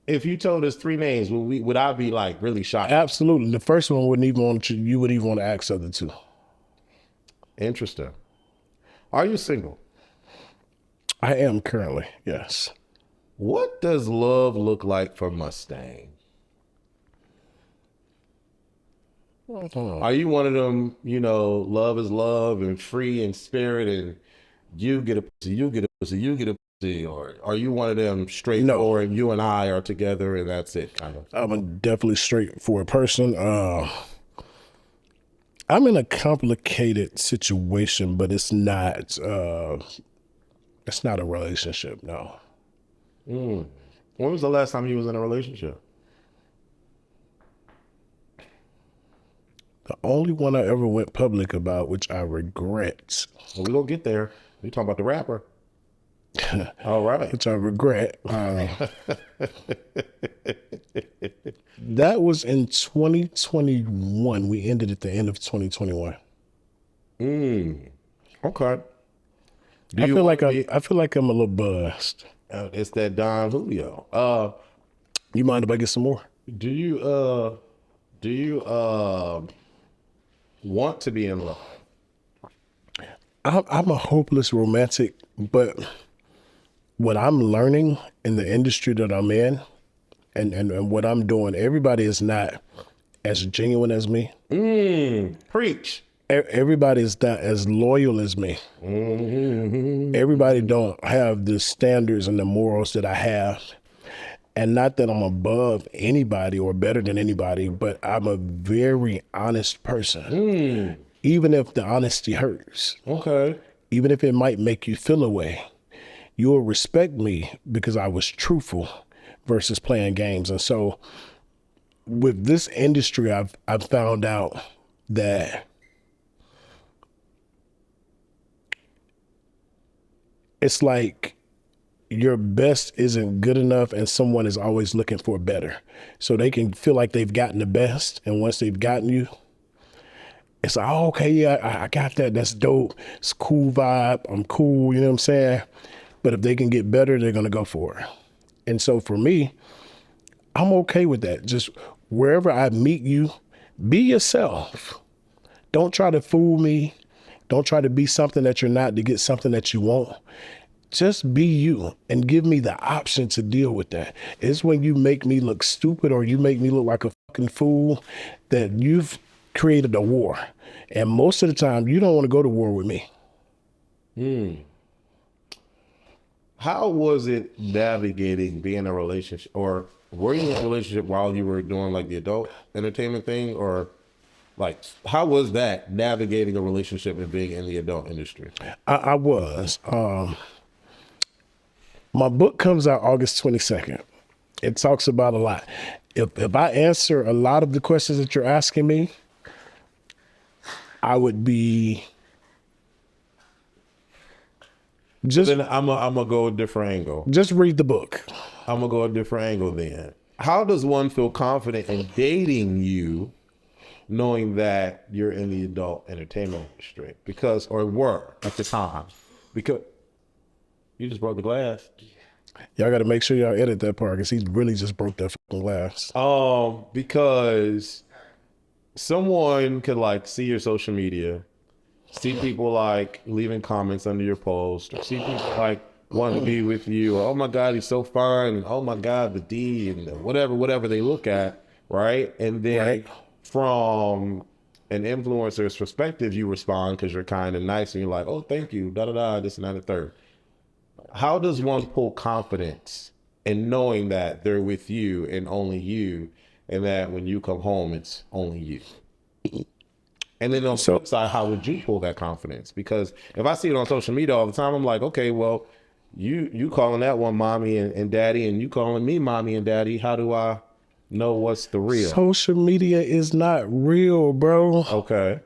if you told us 3 names? Would I be like really shocked? Absolutely. The first one wouldn't even want you would even want to ask other two. Interesting. Are you single? I am currently, yes. What does love look like for Mustang? Are you one of them, love is love and free in spirit and you get a pussy, you get a pussy, you get a pussy? Or are you one of them straightforward, you and I are together and that's it kind of? I'm a definitely straightforward person. I'm in a complicated situation, but it's not a relationship, no. When was the last time you was in a relationship? The only one I ever went public about, which I regret. Well, we're going to get there. We're talking about the rapper. All right. Which I regret. That was in 2021. We ended at the end of 2021. Okay. I feel like I'm a little buzzed. It's that Don Julio. You mind if I get some more? Do you want to be in love? I'm a hopeless romantic, but what I'm learning in the industry that I'm in and what I'm doing, everybody is not as genuine as me. Preach. Everybody is not as loyal as me. Everybody don't have the standards and the morals that I have. And not that I'm above anybody or better than anybody, but I'm a very honest person. Even if the honesty hurts. Okay. Even if it might make you feel a way, you will respect me because I was truthful versus playing games. And so with this industry, I've found out that it's like your best isn't good enough and someone is always looking for better. So they can feel like they've gotten the best. And once they've gotten you, it's like, oh, okay, yeah, I got that. That's dope. It's a cool vibe. I'm cool. You know what I'm saying? But if they can get better, they're going to go for it. And so for me, I'm okay with that. Just wherever I meet you, be yourself. Don't try to fool me. Don't try to be something that you're not to get something that you want. Just be you and give me the option to deal with that. It's when you make me look stupid or you make me look like a fucking fool that you've created a war. And most of the time, you don't want to go to war with me. How was it navigating being in a relationship, or were you in a relationship while you were doing like the adult entertainment thing, or like how was that navigating a relationship and being in the adult industry? I was. My book comes out August 22nd. It talks about a lot. If I answer a lot of the questions that you're asking me, I would be just. Then I'm gonna go a different angle. Just read the book. I'm gonna go a different angle then. How does one feel confident in dating you, knowing that you're in the adult entertainment industry? Because, or were at the time, because you just broke the glass. Y'all got to make sure y'all edit that part because he really just broke that fucking glass. Because someone could like see your social media, see people like leaving comments under your post, or see people like want to be with you. Oh my God, he's so fine. Oh my God, the D and the whatever they look at, right? And then from an influencer's perspective, you respond because you're kind and nice, and you're like, oh, thank you, da da da, this and that and the third. How does one pull confidence in knowing that they're with you and only you, and that when you come home, it's only you? And then on the flip side, how would you pull that confidence? Because if I see it on social media all the time, I'm like, okay, well, you calling that one mommy and daddy, and you calling me mommy and daddy. How do I know what's the real? Social media is not real, bro. Okay.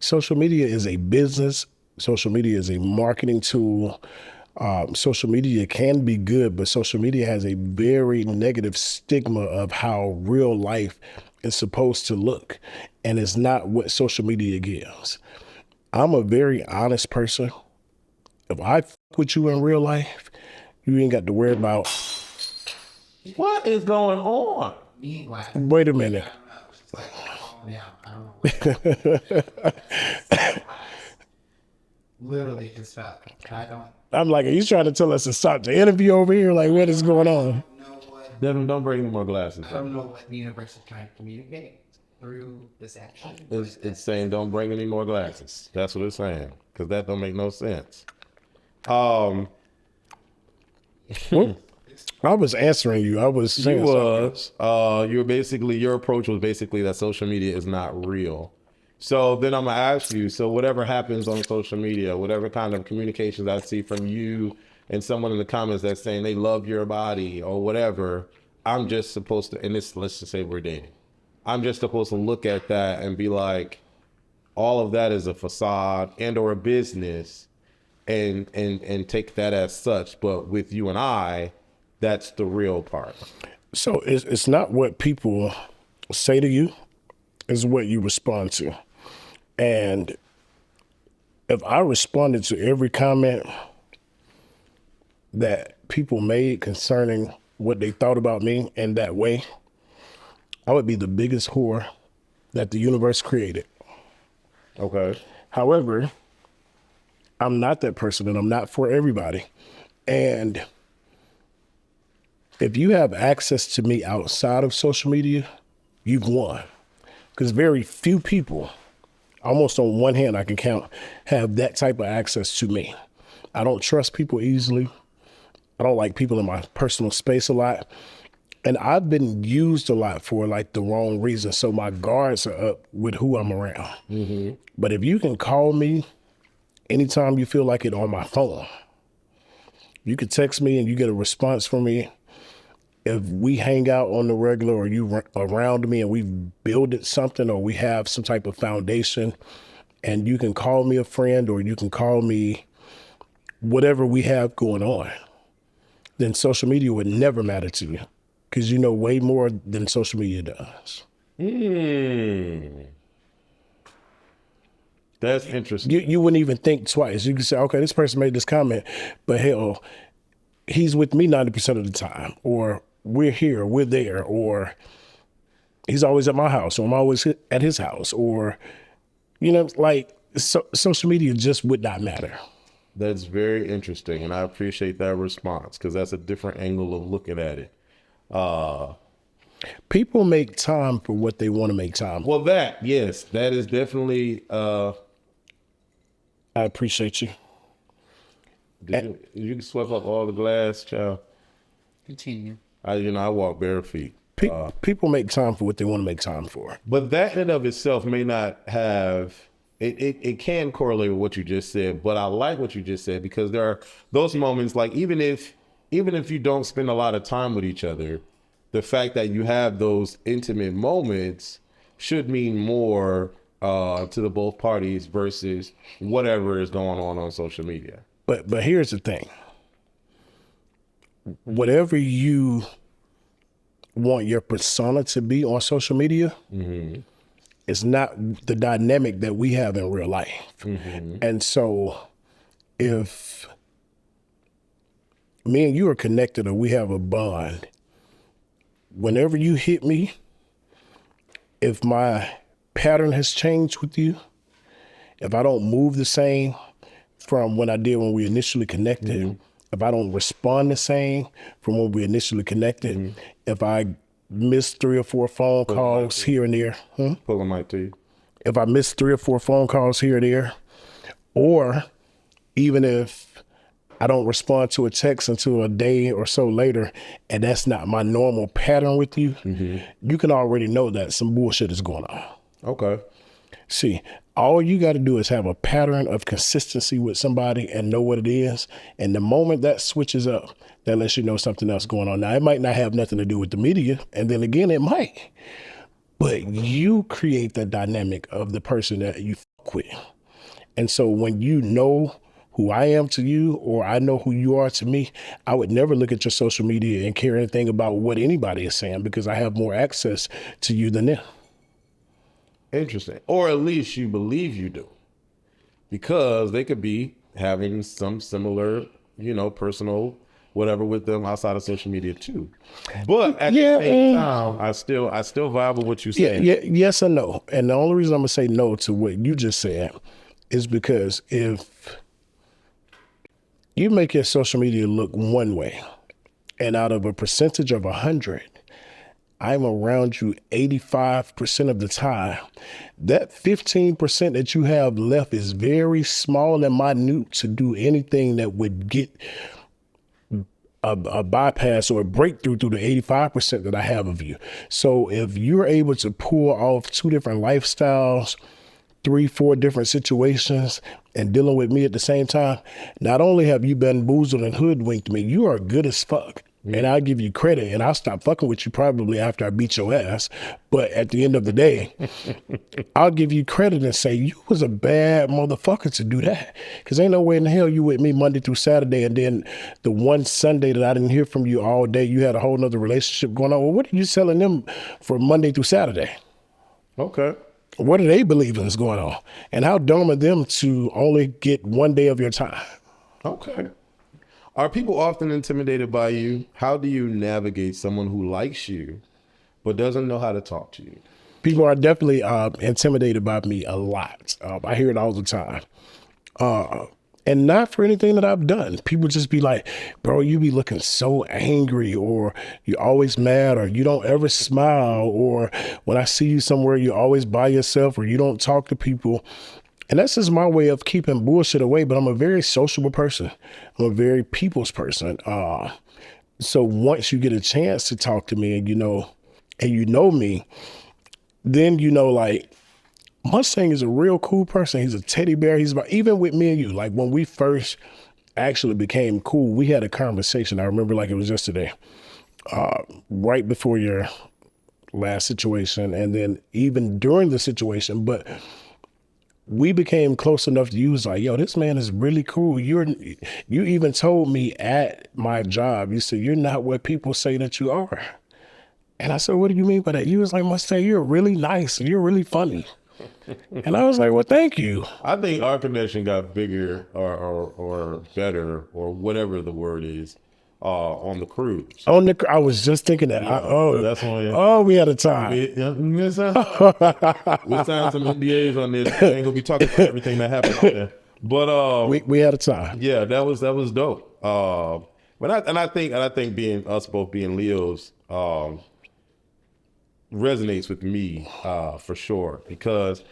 Social media is a business. Social media is a marketing tool. Social media can be good, but social media has a very negative stigma of how real life is supposed to look. And it's not what social media gives. I'm a very honest person. If I fuck with you in real life, you ain't got to worry about. What is going on? Wait a minute. Literally just stop. I don't I'm like, are you trying to tell us to stop the interview over here? Like, what is going on? know what Devin, don't bring any more glasses. I don't know what the universe is trying to communicate through this action. It's saying don't bring any more glasses. That's what it's saying, because that don't make no sense. I was answering you. I was saying your approach was basically that social media is not real. So then I'm gonna ask you, so whatever happens on social media, whatever kind of communications I see from you and someone in the comments that's saying they love your body or whatever, I'm just supposed to, and this, let's just say we're dating, I'm just supposed to look at that and be like, all of that is a facade and or a business, and take that as such. But with you and I, that's the real part. So it's not what people say to you, it's what you respond to. And if I responded to every comment that people made concerning what they thought about me in that way, I would be the biggest whore that the universe created. Okay. However, I'm not that person, and I'm not for everybody. And if you have access to me outside of social media, you've won. Because very few people, almost on one hand I can count, have that type of access to me. I don't trust people easily. I don't like people in my personal space a lot. And I've been used a lot for like the wrong reason. So my guards are up with who I'm around. Mm-hmm. But if you can call me anytime you feel like it on my phone, you could text me and you get a response from me. If we hang out on the regular or you around me and we've built something or we have some type of foundation, and you can call me a friend or you can call me whatever we have going on, then social media would never matter to you because you know way more than social media does. That's interesting. You wouldn't even think twice. You could say, okay, this person made this comment, but hell, he's with me 90% of the time, or we're here, we're there, or he's always at my house, or I'm always at his house, or, you know, like social media just would not matter. That's very interesting, and I appreciate that response because that's a different angle of looking at it. People make time for what they want to make time for. Well, that is definitely. I appreciate you. Did you sweep up all the glass, child? Continue. I walk bare feet. People make time for what they want to make time for. But that in and of itself may not have it can correlate with what you just said, but I like what you just said because there are those moments like even if you don't spend a lot of time with each other, the fact that you have those intimate moments should mean more to the both parties versus whatever is going on social media. But here's the thing. Whatever you want your persona to be on social media, it's not the dynamic that we have in real life. And so if me and you are connected or we have a bond, whenever you hit me, if my pattern has changed with you, if I don't move the same from when I did when we initially connected, if I don't respond the same from when we initially connected, if I miss 3 or 4 phone calls here and there, Pull a mic to you. if I miss 3 or 4 phone calls here and there, or even if I don't respond to a text until a day or so later, and that's not my normal pattern with you, you can already know that some bullshit is going on. Okay. See, all you got to do is have a pattern of consistency with somebody and know what it is. And the moment that switches up, that lets you know something else going on. Now, it might not have nothing to do with the media. And then again, it might. But you create the dynamic of the person that you fuck with. And so when you know who I am to you or I know who you are to me, I would never look at your social media and care anything about what anybody is saying because I have more access to you than them. Interesting. Or at least you believe you do. Because they could be having some similar, personal whatever with them outside of social media too. But at the same time, I still vibe with what you said. Yes and no. And the only reason I'm gonna say no to what you just said is because if you make your social media look one way, and out of a percentage of 100, I'm around you 85% of the time, that 15% that you have left is very small and minute to do anything that would get a bypass or a breakthrough through the 85% that I have of you. So if you're able to pull off 2 different lifestyles, 3, 4 different situations and dealing with me at the same time, not only have you bamboozled and hoodwinked me, you are good as fuck. And I'll give you credit and I'll stop fucking with you probably after I beat your ass. But at the end of the day, I'll give you credit and say you was a bad motherfucker to do that. Because ain't no way in the hell you with me Monday through Saturday and then the one Sunday that I didn't hear from you all day, you had a whole nother relationship going on. Well, what are you selling them for Monday through Saturday? Okay. What do they believe is going on? And how dumb are them to only get one day of your time? Okay. Are people often intimidated by you? How do you navigate someone who likes you but doesn't know how to talk to you? People are definitely intimidated by me a lot. I hear it all the time. And not for anything that I've done. People just be like, bro, you be looking so angry, or you're always mad, or you don't ever smile, or when I see you somewhere, you're always by yourself, or you don't talk to people. And that's just my way of keeping bullshit away, but I'm a very sociable person. I'm a very people's person. So once you get a chance to talk to me and you know me, then like, Mustang is a real cool person. He's a teddy bear. Even with me and you, like when we first actually became cool, we had a conversation. I remember like it was yesterday, right before your last situation. And then even during the situation, but we became close enough to you. Was like, yo, this man is really cool. You even told me at my job, you said, you're not what people say that you are. And I said, what do you mean by that? You was like, Mustang, you're really nice. You're really funny. And I was like, well, thank you. I think our connection got bigger or better or whatever the word is on the cruise. I was just thinking that. That's one. Oh, we had a time. We signed some NDAs on this. I ain't gonna be talking about everything that happened out there. But we had a time. Yeah, that was dope. But I think being us both being Leos, resonates with me for sure, because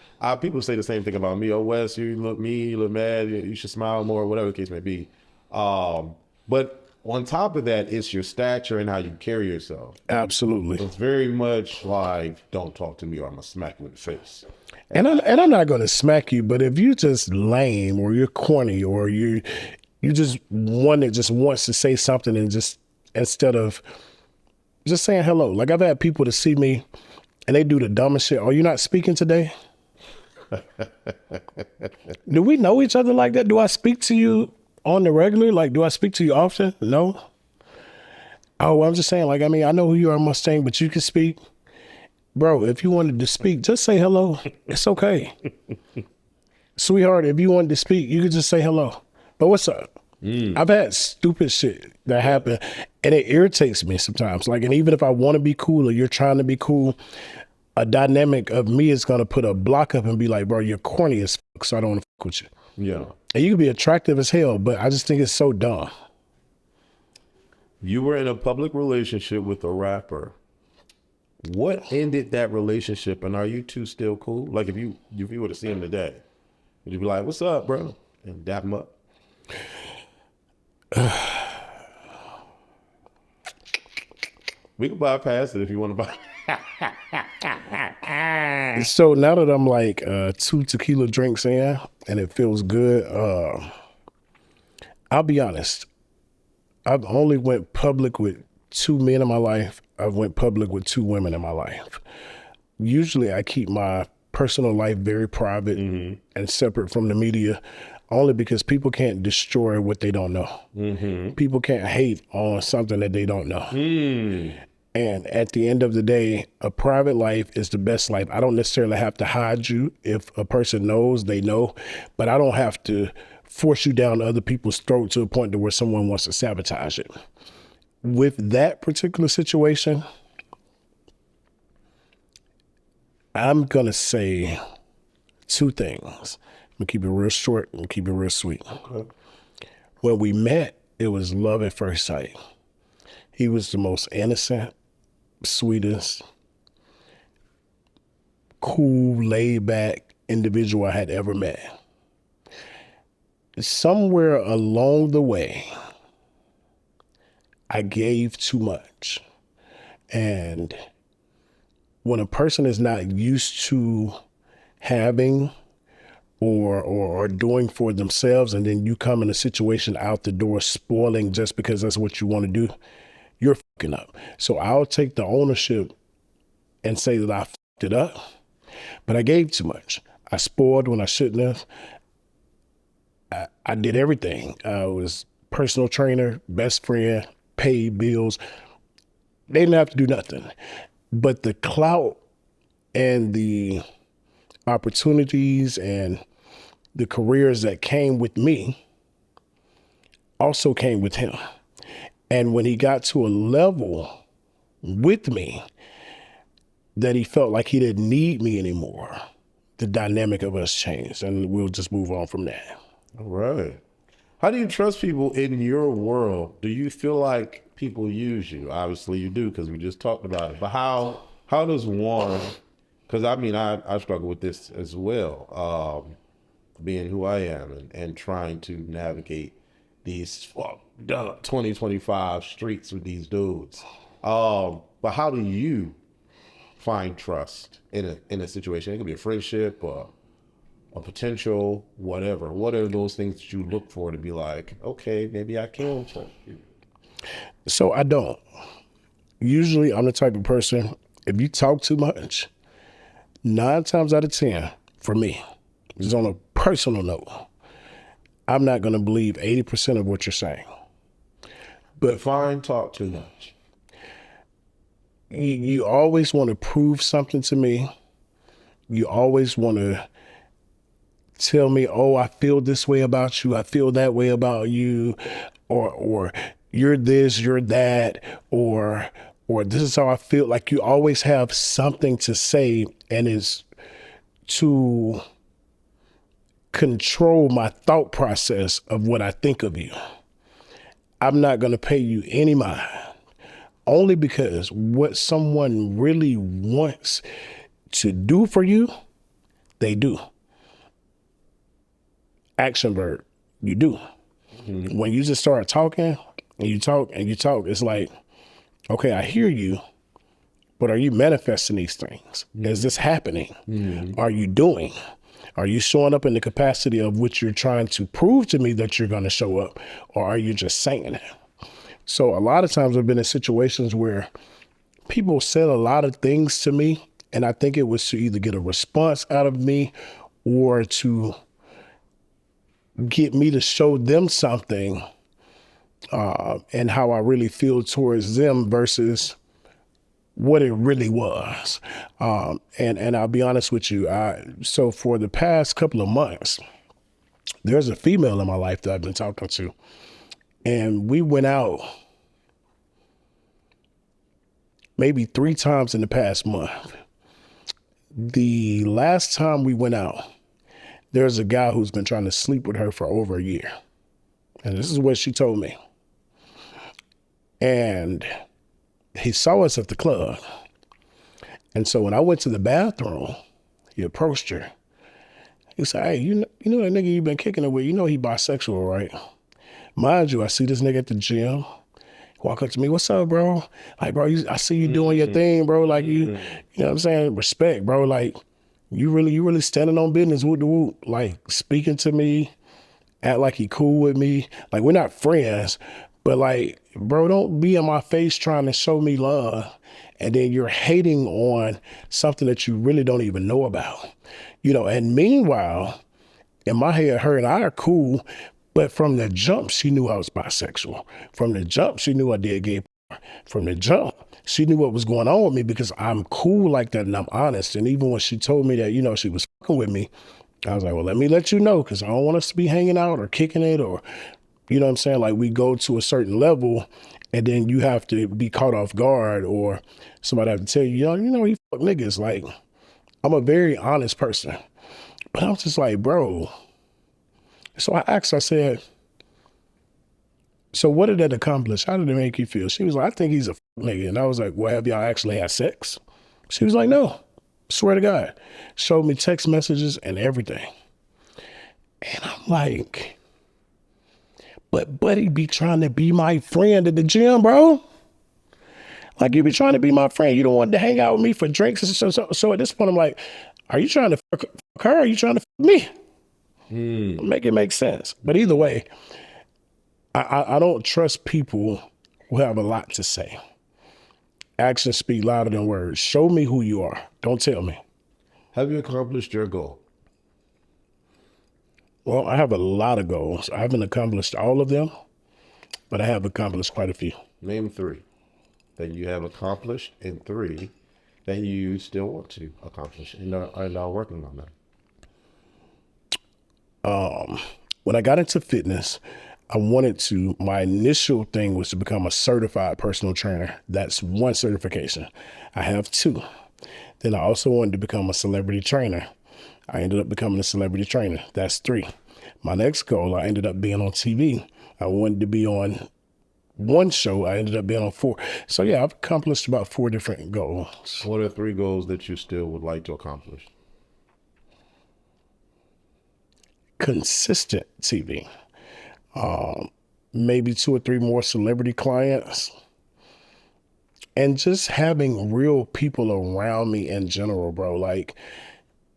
people say the same thing about me. Oh, Wes, you look mean, you look mad, you should smile more, whatever the case may be. But on top of that, it's your stature and how you carry yourself. Absolutely. It's very much like, don't talk to me or I'm gonna smack you in the face. And I'm not going to smack you, but if you're just lame or you're corny or you just one that just wants to say something and just instead of just saying hello. Like I've had people to see me and they do the dumbest shit. Oh, you're not speaking today? Do we know each other like that? Do I speak to you on the regular? Like, do I speak to you often? No. Oh, I'm just saying, like, I mean, I know who you are, Mustang, but you can speak. Bro, if you wanted to speak, just say hello. It's okay. Sweetheart, if you wanted to speak, you could just say hello. But what's up? I've had stupid shit that happen, and it irritates me sometimes. Like, and even if I want to be cool or you're trying to be cool, a dynamic of me is going to put a block up and be like, bro, you're corny as fuck, so I don't want to fuck with you. Yeah. And you can be attractive as hell, but I just think it's so dumb. You were in a public relationship with a rapper. What ended that relationship, and are you two still cool? Like, if you were to see him today, would you be like, what's up, bro? And dap him up? We can bypass it if you want to buy. So now that I'm like 2 tequila drinks in and it feels good, I'll be honest. I've only went public with 2 men in my life. I've went public with 2 women in my life. Usually I keep my personal life very private and separate from the media, only because people can't destroy what they don't know. People can't hate on something that they don't know. And at the end of the day, a private life is the best life. I don't necessarily have to hide you. If a person knows, they know, but I don't have to force you down other people's throat to a point to where someone wants to sabotage it. With that particular situation, I'm going to say 2 things. I'm going to keep it real short and keep it real sweet. Okay. When we met, it was love at first sight. He was the most innocent, sweetest, cool, laid-back individual I had ever met. Somewhere along the way, I gave too much. And when a person is not used to having or doing for themselves, and then you come in a situation out the door spoiling just because that's what you want to do, you're fucking up. So I'll take the ownership and say that I fucked it up, but I gave too much. I spoiled when I shouldn't have. I did everything. I was personal trainer, best friend, paid bills. They didn't have to do nothing. But the clout and the opportunities and the careers that came with me also came with him. And when he got to a level with me that he felt like he didn't need me anymore, the dynamic of us changed, and we'll just move on from that. All right. How do you trust people in your world? Do you feel like people use you? Obviously you do, because we just talked about it. But how does one, because I mean, I struggle with this as well, being who I am and trying to navigate these 2025 streets with these dudes. But how do you find trust in a situation? It could be a friendship or a potential, whatever. What are those things that you look for to be like, okay, maybe I can trust you? So I don't. Usually I'm the type of person, if you talk too much, 9 times out of 10, for me, just on a personal note, I'm not going to believe 80% of what you're saying. But fine, talk too much. You always want to prove something to me. You always want to tell me, oh, I feel this way about you, I feel that way about you, or you're this, you're that, or this is how I feel. Like you always have something to say, and it's to control my thought process of what I think of you. I'm not going to pay you any mind only because what someone really wants to do for you, they do. Action verb, you do. When you just start talking and you talk and you talk, it's like, okay, I hear you, but are you manifesting these things? Is this happening? Are you doing? Are you showing up in the capacity of what you're trying to prove to me that you're going to show up? Or are you just saying it? So a lot of times I've been in situations where people said a lot of things to me, and I think it was to either get a response out of me or to get me to show them something and how I really feel towards them versus what it really was. And I'll be honest with you. So for the past couple of months, there's a female in my life that I've been talking to, and we went out maybe 3 times in the past month. The last time we went out, there's a guy who's been trying to sleep with her for over a year. And this is what she told me. And he saw us at the club. And so when I went to the bathroom, he approached her. He said, hey, you know that nigga you been kicking it with, you know he bisexual, right? Mind you, I see this nigga at the gym. Walk up to me, what's up, bro? Like, bro, I see you doing your thing, bro. Like, you know what I'm saying? Respect, bro. Like, you really standing on business, whoop de whoop. Like, speaking to me, act like he cool with me. Like, we're not friends, but like, bro, don't be in my face trying to show me love. And then you're hating on something that you really don't even know about. You know, and meanwhile, in my head, her and I are cool, but from the jump, she knew I was bisexual. From the jump, she knew I did gay porn. From the jump, she knew what was going on with me because I'm cool like that and I'm honest. And even when she told me that, you know, she was fucking with me, I was like, well, let me let you know because I don't want us to be hanging out or kicking it or, you know what I'm saying? Like we go to a certain level and then you have to be caught off guard or somebody have to tell you, you know, he fuck niggas. Like, I'm a very honest person. But I'm just like, bro. So I asked, I said, so what did that accomplish? How did it make you feel? She was like, I think he's a nigga. And I was like, well, have y'all actually had sex? She was like, no, swear to God. Showed me text messages and everything. And I'm like, but Buddy be trying to be my friend at the gym, bro. Like, you be trying to be my friend. You don't want to hang out with me for drinks. So at this point, I'm like, are you trying to fuck her? Or are you trying to fuck me? Make it make sense. But either way, I don't trust people who have a lot to say. Actions speak louder than words. Show me who you are. Don't tell me. Have you accomplished your goal? Well, I have a lot of goals. I haven't accomplished all of them, but I have accomplished quite a few. Name 3 that you have accomplished and 3 that you still want to accomplish and are now working on that. When I got into fitness, my initial thing was to become a certified personal trainer. That's 1 certification. I have 2. Then I also wanted to become a celebrity trainer. I ended up becoming a celebrity trainer. That's 3. My next goal, I ended up being on TV. I wanted to be on 1 show. I ended up being on 4. So yeah, I've accomplished about 4 different goals. What are 3 goals that you still would like to accomplish? Consistent TV. Maybe 2 or 3 more celebrity clients. And just having real people around me in general, bro. Like,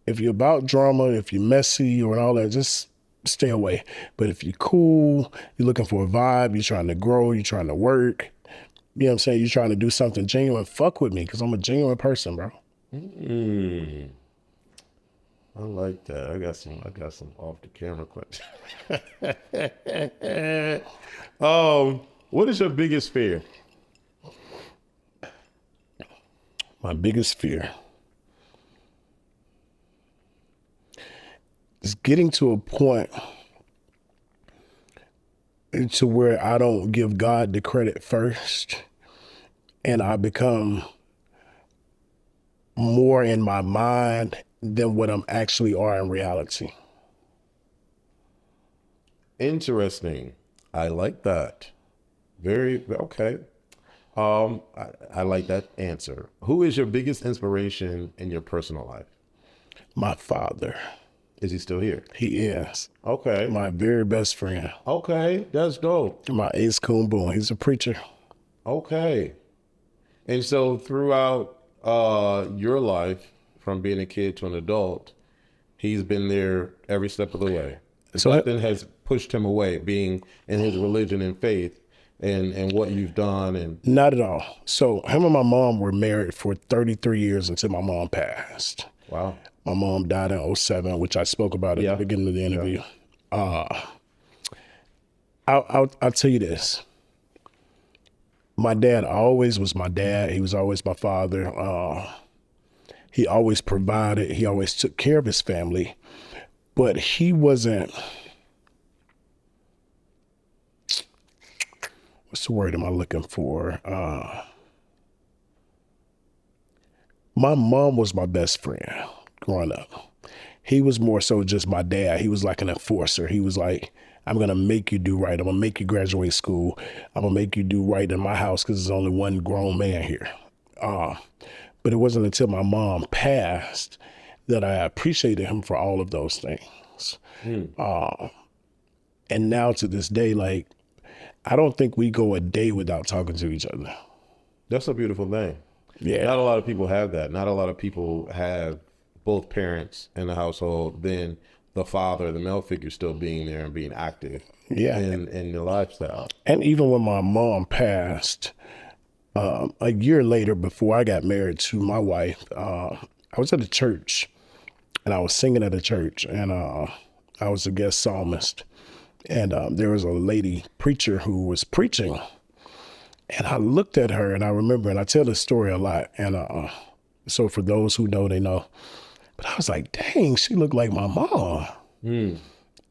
if you're about drama, if you're messy or all that, just stay away. But if you're cool, you're looking for a vibe, you're trying to grow, you're trying to work, you know what I'm saying? You're trying to do something genuine, fuck with me because I'm a genuine person, bro. I like that. I got some off the camera questions. What is your biggest fear? My biggest fear is getting to a point to where I don't give God the credit first and I become more in my mind than what I'm actually are in reality. Interesting. I like that. Very, okay. I like that answer. Who is your biggest inspiration in your personal life? My father. Is he still here? He is. Okay. My very best friend. Okay, that's dope. My ace coon boom. He's a preacher. Okay. And so throughout your life, from being a kid to an adult, he's been there every step of the way. So Nothing has pushed him away, being in his religion and faith and what you've done. And not at all. So him and my mom were married for 33 years until my mom passed. wow. My mom died in 2007, which I spoke about at the beginning of the interview. I'll tell you this. My dad always was my dad. He was always my father. He always provided. He always took care of his family. But he wasn't, what's the word am I looking for? My mom was my best friend growing up. He was more so just my dad. He was like an enforcer. He was like, I'm going to make you do right. I'm going to make you graduate school. I'm going to make you do right in my house because there's only one grown man here. But it wasn't until my mom passed that I appreciated him for all of those things. And now to this day, like, I don't think we go a day without talking to each other. That's a beautiful thing. Yeah. Not a lot of people have that. Not a lot of people have both parents in the household, then the father, the male figure, still being there and being active in the lifestyle. And even when my mom passed, a year later, before I got married to my wife, I was at a church and I was singing at a church, and I was a guest psalmist. And there was a lady preacher who was preaching. And I looked at her and I remember, and I tell this story a lot. And so for those who know, they know. But I was like, dang, she looked like my mom.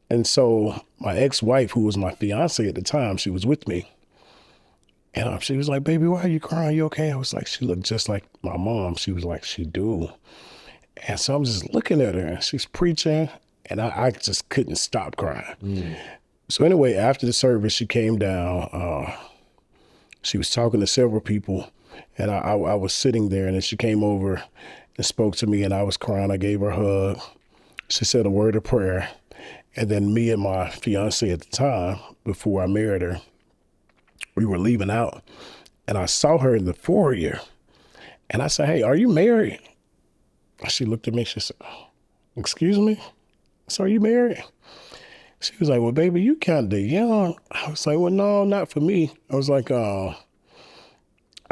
And so my ex-wife, who was my fiance at the time, she was with me. And she was like, baby, why are you crying? You okay? I was like, she looked just like my mom. She was like, she do. And so I'm just looking at her and she's preaching and I just couldn't stop crying. So anyway, after the service, she came down. She was talking to several people and I was sitting there, and then she came over and spoke to me, and I was crying. I gave her a hug. She said a word of prayer. And then me and my fiance at the time, before I married her, we were leaving out, and I saw her in the foyer, and I said, hey, are you married? She looked at me, she said, excuse me? So are you married? She was like, well, baby, you kind of young. I was like, well, no, not for me. I was like, I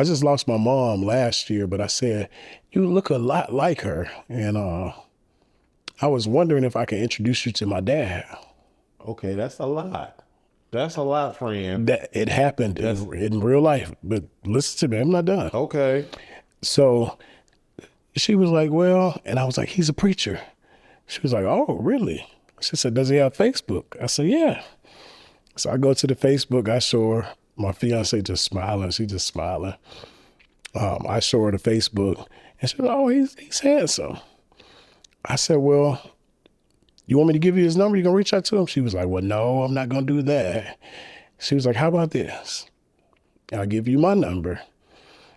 just lost my mom last year, but I said, you look a lot like her. And I was wondering if I could introduce you to my dad. Okay, that's a lot. That's a lot, friend. That it happened in real life, but listen to me, I'm not done. Okay. So she was like, well, and I was like, he's a preacher. She was like, oh, really? She said, does he have Facebook? I said, yeah. So I go to the Facebook, I show her, my fiance just smiling, she just smiling. I show her the Facebook, and she was like, oh, he's handsome. I said, well, you want me to give you his number? You gonna reach out to him? She was like, well, no, I'm not gonna do that. She was like, how about this? I'll give you my number,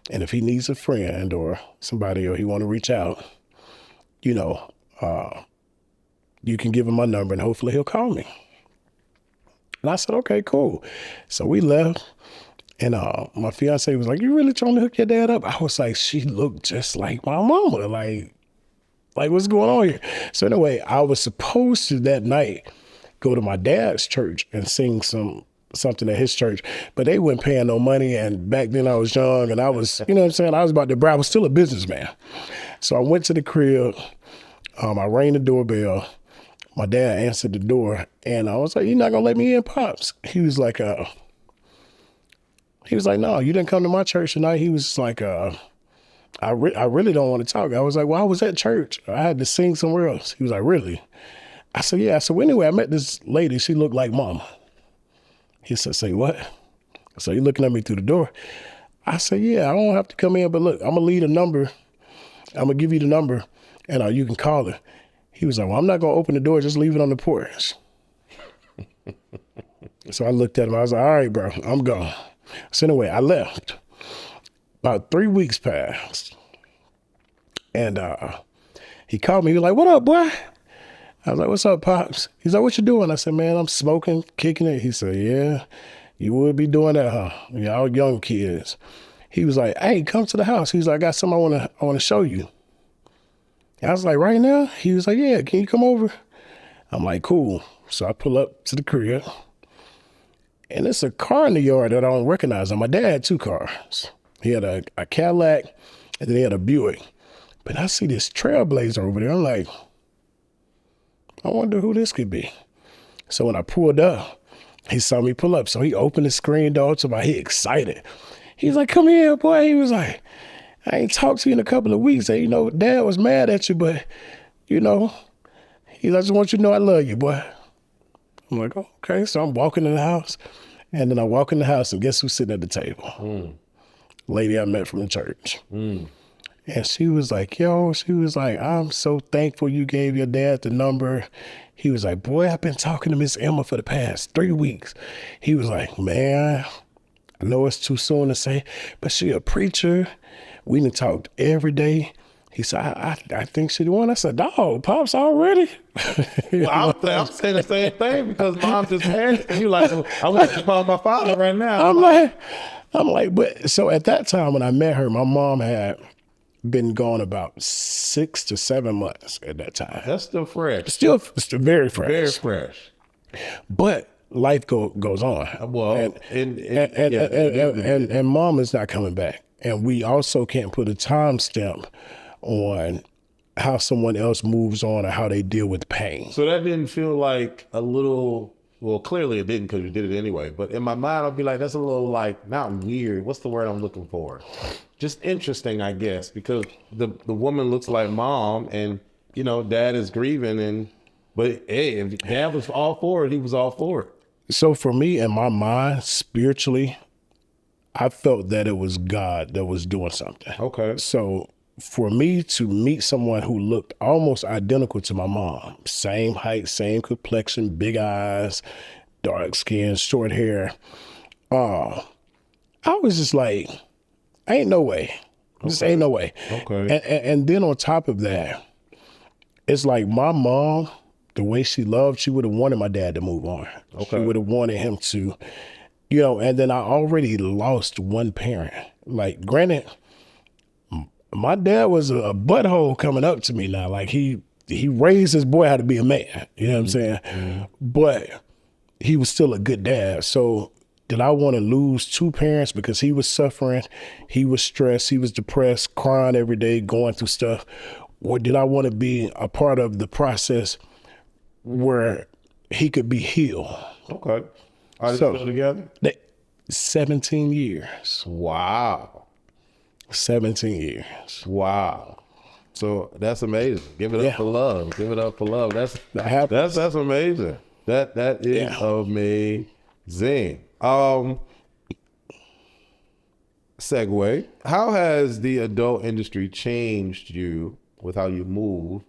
and if he needs a friend or somebody, or he want to reach out, you know, you can give him my number and hopefully he'll call me. And I said, okay, cool. So we left, and my fiance was like, you really trying to hook your dad up? I was like, she looked just like my mama. Like what's going on here? So anyway, I was supposed to that night go to my dad's church and sing something at his church, but they weren't paying no money. And back then I was young, and I was, you know what I'm saying? I was about to brag. I was still a businessman. So I went to the crib. I rang the doorbell. My dad answered the door, and I was like, you're not gonna let me in, Pops? He was like, no, you didn't come to my church tonight. He was like, I really don't want to talk. I was like, well, I was at church. I had to sing somewhere else. He was like, really? I said, yeah. So anyway, I met this lady. She looked like mama. He said, say what? So he looking at me through the door. I said, yeah, I don't have to come in, but look, I'm gonna leave a number. I'm gonna give you the number, and you can call her. He was like, well, I'm not going to open the door. Just leave it on the porch. So I looked at him. I was like, all right, bro, I'm gone. So anyway, I left. About 3 weeks passed. And he called me. He was like, "What up, boy?" I was like, "What's up, Pops?" He's like, "What you doing?" I said, "Man, I'm smoking, kicking it." He said, "Yeah, you would be doing that, huh? Y'all young kids." He was like, "Hey, come to the house." He's like, "I got something I want to show you." I was like, "Right now?" He was like, "Yeah, can you come over?" I'm like, "Cool." So I pull up to the crib, and it's a car in the yard that I don't recognize. And my dad had 2 cars. He had a Cadillac, and then he had a Buick. But I see this Trailblazer over there. I'm like, I wonder who this could be. So when I pulled up, he saw me pull up. So he opened the screen door to me. He excited. He's like, "Come here, boy." He was like, "I ain't talked to you in a couple of weeks. Hey, Dad was mad at you, but, he's like, "I just want you to know I love you, boy." I'm like, "Oh, okay." So I'm walking in the house. And then I walk in the house, and guess who's sitting at the table? Lady I met from the church. And she was like, "I'm so thankful you gave your dad the number." He was like, "Boy, I've been talking to Miss Emma for the past 3 weeks." He was like, "Man, I know it's too soon to say, but she a preacher. We done talked every day." He said, I think she the one." I said, "Dog, Pops already?" Well, I'm saying the same thing because mom just passed, and you like, I want to call my father right now. I'm like, but so at that time when I met her, my mom had been gone about 6 to 7 months at that time. That's still fresh. Still very fresh. Very fresh. But life goes on. Well, and mom is not coming back. And we also can't put a timestamp on how someone else moves on or how they deal with pain. So that didn't feel like a little, well, clearly it didn't because you did it anyway. But in my mind, I'll be like, that's a little like, not weird. What's the word I'm looking for? Just interesting, I guess, because the woman looks like mom and, dad is grieving. But hey, if dad was all for it, he was all for it. So for me, in my mind, spiritually, I felt that it was God that was doing something. Okay. So for me to meet someone who looked almost identical to my mom, same height, same complexion, big eyes, dark skin, short hair, I was just like, ain't no way. Just ain't no way. Okay. And then on top of that, it's like my mom, the way she loved, she would have wanted my dad to move on. Okay. She would have wanted him to, and then I already lost one parent. Like, granted, my dad was a butthole coming up to me now. Like, he raised his boy how to be a man. You know what I'm saying? Mm-hmm. But he was still a good dad. So did I want to lose 2 parents because he was suffering, he was stressed, he was depressed, crying every day, going through stuff? Or did I want to be a part of the process where he could be healed? Okay. Are they still together? 17 years. Wow. 17 years. Wow. So that's amazing. Give it up for love. Give it up for love. That's amazing. That is amazing. Segue. How has the adult industry changed you with how you move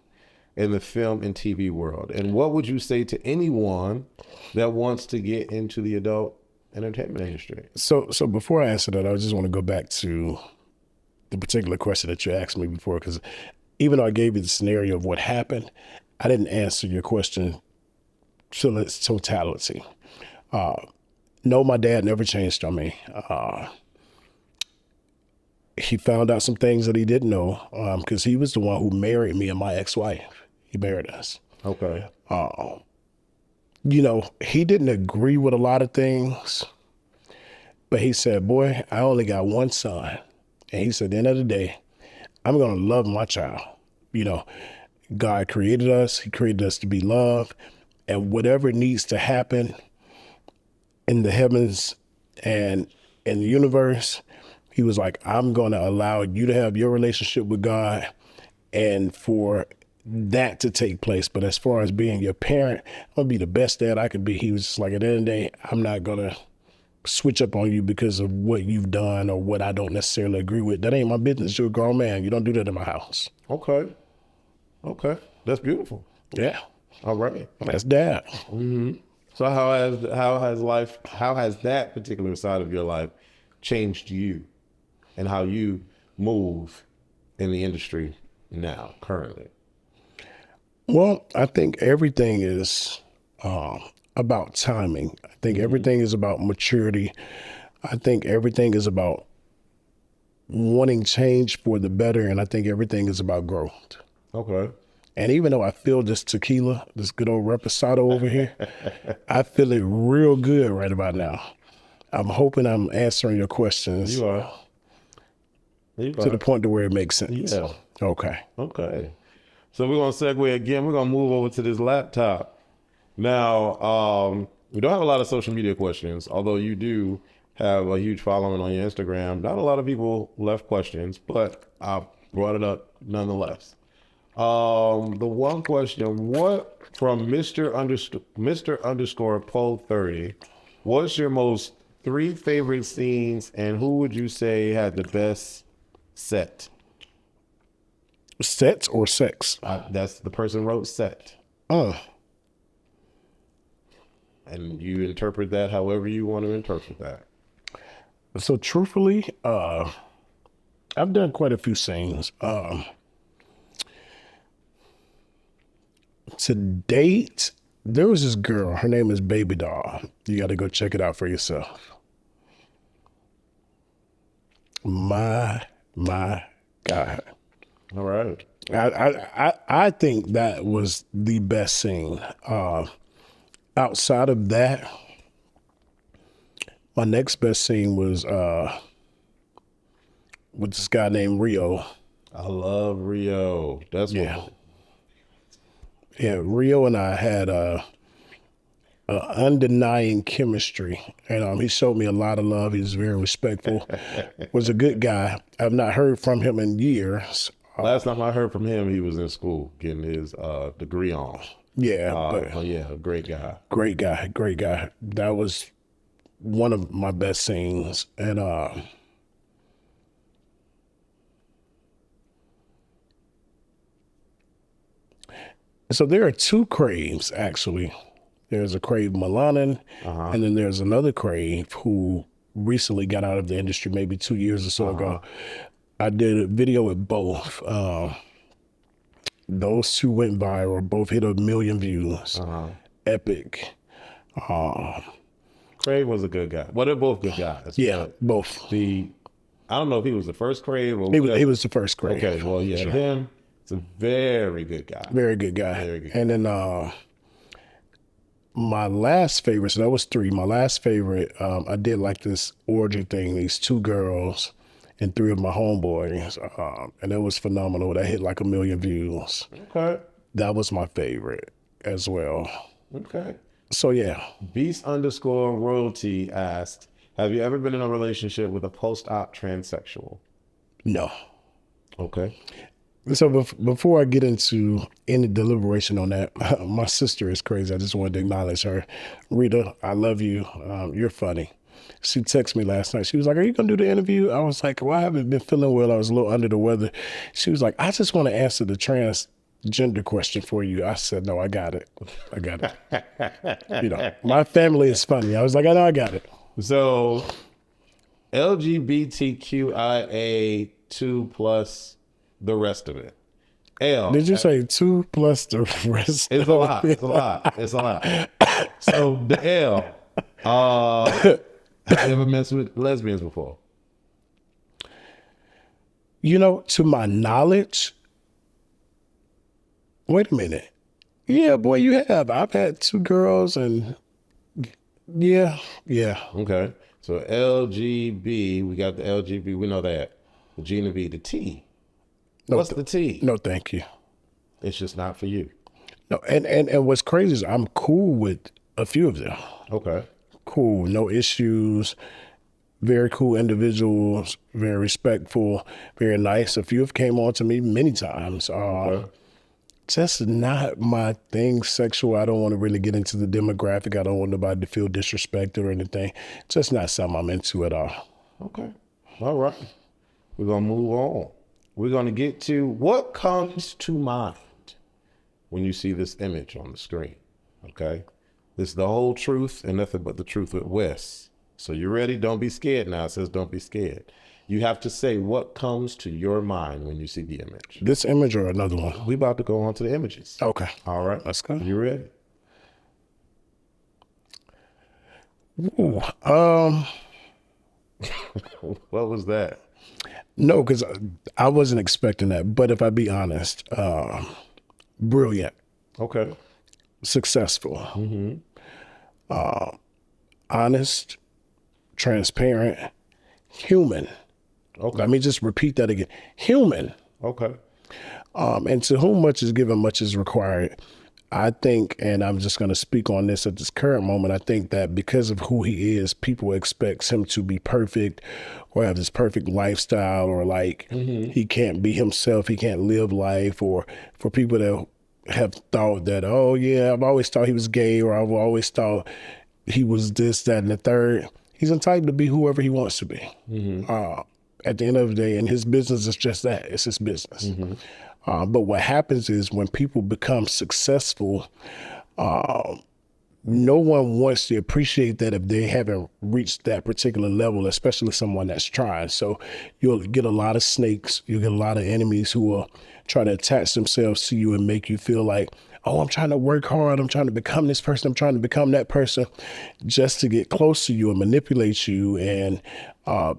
in the film and TV world? And what would you say to anyone that wants to get into the adult entertainment industry? So before I answer that, I just want to go back to the particular question that you asked me before, because even though I gave you the scenario of what happened, I didn't answer your question to its totality. No, my dad never changed on me. He found out some things that he didn't know because he was the one who married me and my ex-wife. He married us. Okay. He didn't agree with a lot of things, but he said, "Boy, I only got one son." And he said, at the end of the day, I'm going to love my child. God created us. He created us to be loved. And whatever needs to happen in the heavens and in the universe, he was like, I'm going to allow you to have your relationship with God and for that to take place. But as far as being your parent, I'm going to be the best dad I could be. He was just like, at the end of the day, I'm not going to switch up on you because of what you've done or what I don't necessarily agree with. That ain't my business. You're a grown man. You don't do that in my house. Okay. That's beautiful. Yeah. All right. That's dad. Mm-hmm. So how has that particular side of your life changed you and how you move in the industry now, currently? Well, I think everything is about timing. I think everything is about maturity. I think everything is about wanting change for the better, and I think everything is about growth. Okay. And even though I feel this tequila, this good old reposado over here, I feel it real good right about now. I'm hoping I'm answering your questions You are. to the point to where it makes sense. Yeah. Okay. Okay. So we're going to segue again. We're going to move over to this laptop. Now, we don't have a lot of social media questions, although you do have a huge following on your Instagram. Not a lot of people left questions, but I brought it up nonetheless. The one question, what from Mr. underscore Poe 30, what's your most 3 favorite scenes, and who would you say had the best set? Sets or sex? That's the person wrote set. Oh. And you interpret that however you want to interpret that. So truthfully, I've done quite a few scenes. To date, there was this girl. Her name is Baby Doll. You got to go check it out for yourself. My God. All right. I think that was the best scene. Outside of that, my next best scene was with this guy named Rio. I love Rio. That's what. Yeah, Rio and I had a undenying chemistry, and he showed me a lot of love. He was very respectful. Was a good guy. I've not heard from him in years. Last time I heard from him, he was in school getting his degree on. Yeah, but yeah, great guy. Great guy. That was one of my best scenes, and so there are 2 Craves, actually. There's a Crave Milanin, and then there's another Crave who recently got out of the industry maybe 2 years or so ago. I did a video with both. Those 2 went viral, both hit 1 million views. Epic. Crave was a good guy. Well, they're both good guys. Yeah, both. I don't know if he was the first Crave or He was the first Crave. Okay, well, yeah, him. It's a very good guy. Very good guy. Very good. And then my last favorite, so that was 3. My last favorite, I did like this orgy thing, these 2 girls and 3 of my homeboys. And it was phenomenal. That hit like 1 million views. Okay. That was my favorite as well. Okay. So yeah. Beast underscore royalty asked, have you ever been in a relationship with a post-op transsexual? No. Okay. So before I get into any deliberation on that, my sister is crazy. I just wanted to acknowledge her. Rita, I love you. You're funny. She texted me last night. She was like, are you going to do the interview? I was like, well, I haven't been feeling well. I was a little under the weather. She was like, I just want to answer the transgender question for you. I said, no, I got it. My family is funny. I was like, I know I got it. So LGBTQIA 2 plus the rest of it. L. Did you say 2 plus the rest? It's a lot. It's a lot. It's a lot. So the L. Have you ever messed with lesbians before? To my knowledge, wait a minute. Yeah, boy, you have. I've had 2 girls and yeah. Okay. So LGB, we got the LGB, we know that. The G and the V, the T. What's the T? No, thank you. It's just not for you. No, and what's crazy is I'm cool with a few of them. Okay. Cool, no issues. Very cool individuals, very respectful, very nice. A few have came on to me many times. Just not my thing, sexual. I don't want to really get into the demographic. I don't want nobody to feel disrespected or anything. Just not something I'm into at all. Okay. All right. We're going to move on. We're going to get to what comes to mind when you see this image on the screen. Okay. This is the whole truth and nothing but the truth with Wes. So you ready? Don't be scared now. It says don't be scared. You have to say what comes to your mind when you see the image. This image or another one? We about to go on to the images. Okay. All right. Let's go. You ready? Ooh, What was that? no, because I wasn't expecting that. But if I be honest, brilliant, Okay. successful, honest, transparent, human. Okay. Let me just repeat that again. Human. Okay. And to whom much is given, much is required. I think, and I'm just going to speak on this at this current moment, I think that because of who he is, people expect him to be perfect or have this perfect lifestyle, or like he can't be himself, he can't live life, or for people that have thought that, oh yeah, I've always thought he was gay, or I've always thought he was this, that, and the third. He's entitled to be whoever he wants to be. At the end of the day, and his business is just that, it's his business. But what happens is when people become successful, no one wants to appreciate that if they haven't reached that particular level, especially someone that's trying. So you'll get a lot of snakes, you'll get a lot of enemies who will try to attach themselves to you and make you feel like, oh, I'm trying to work hard, I'm trying to become this person, I'm trying to become that person, just to get close to you and manipulate you and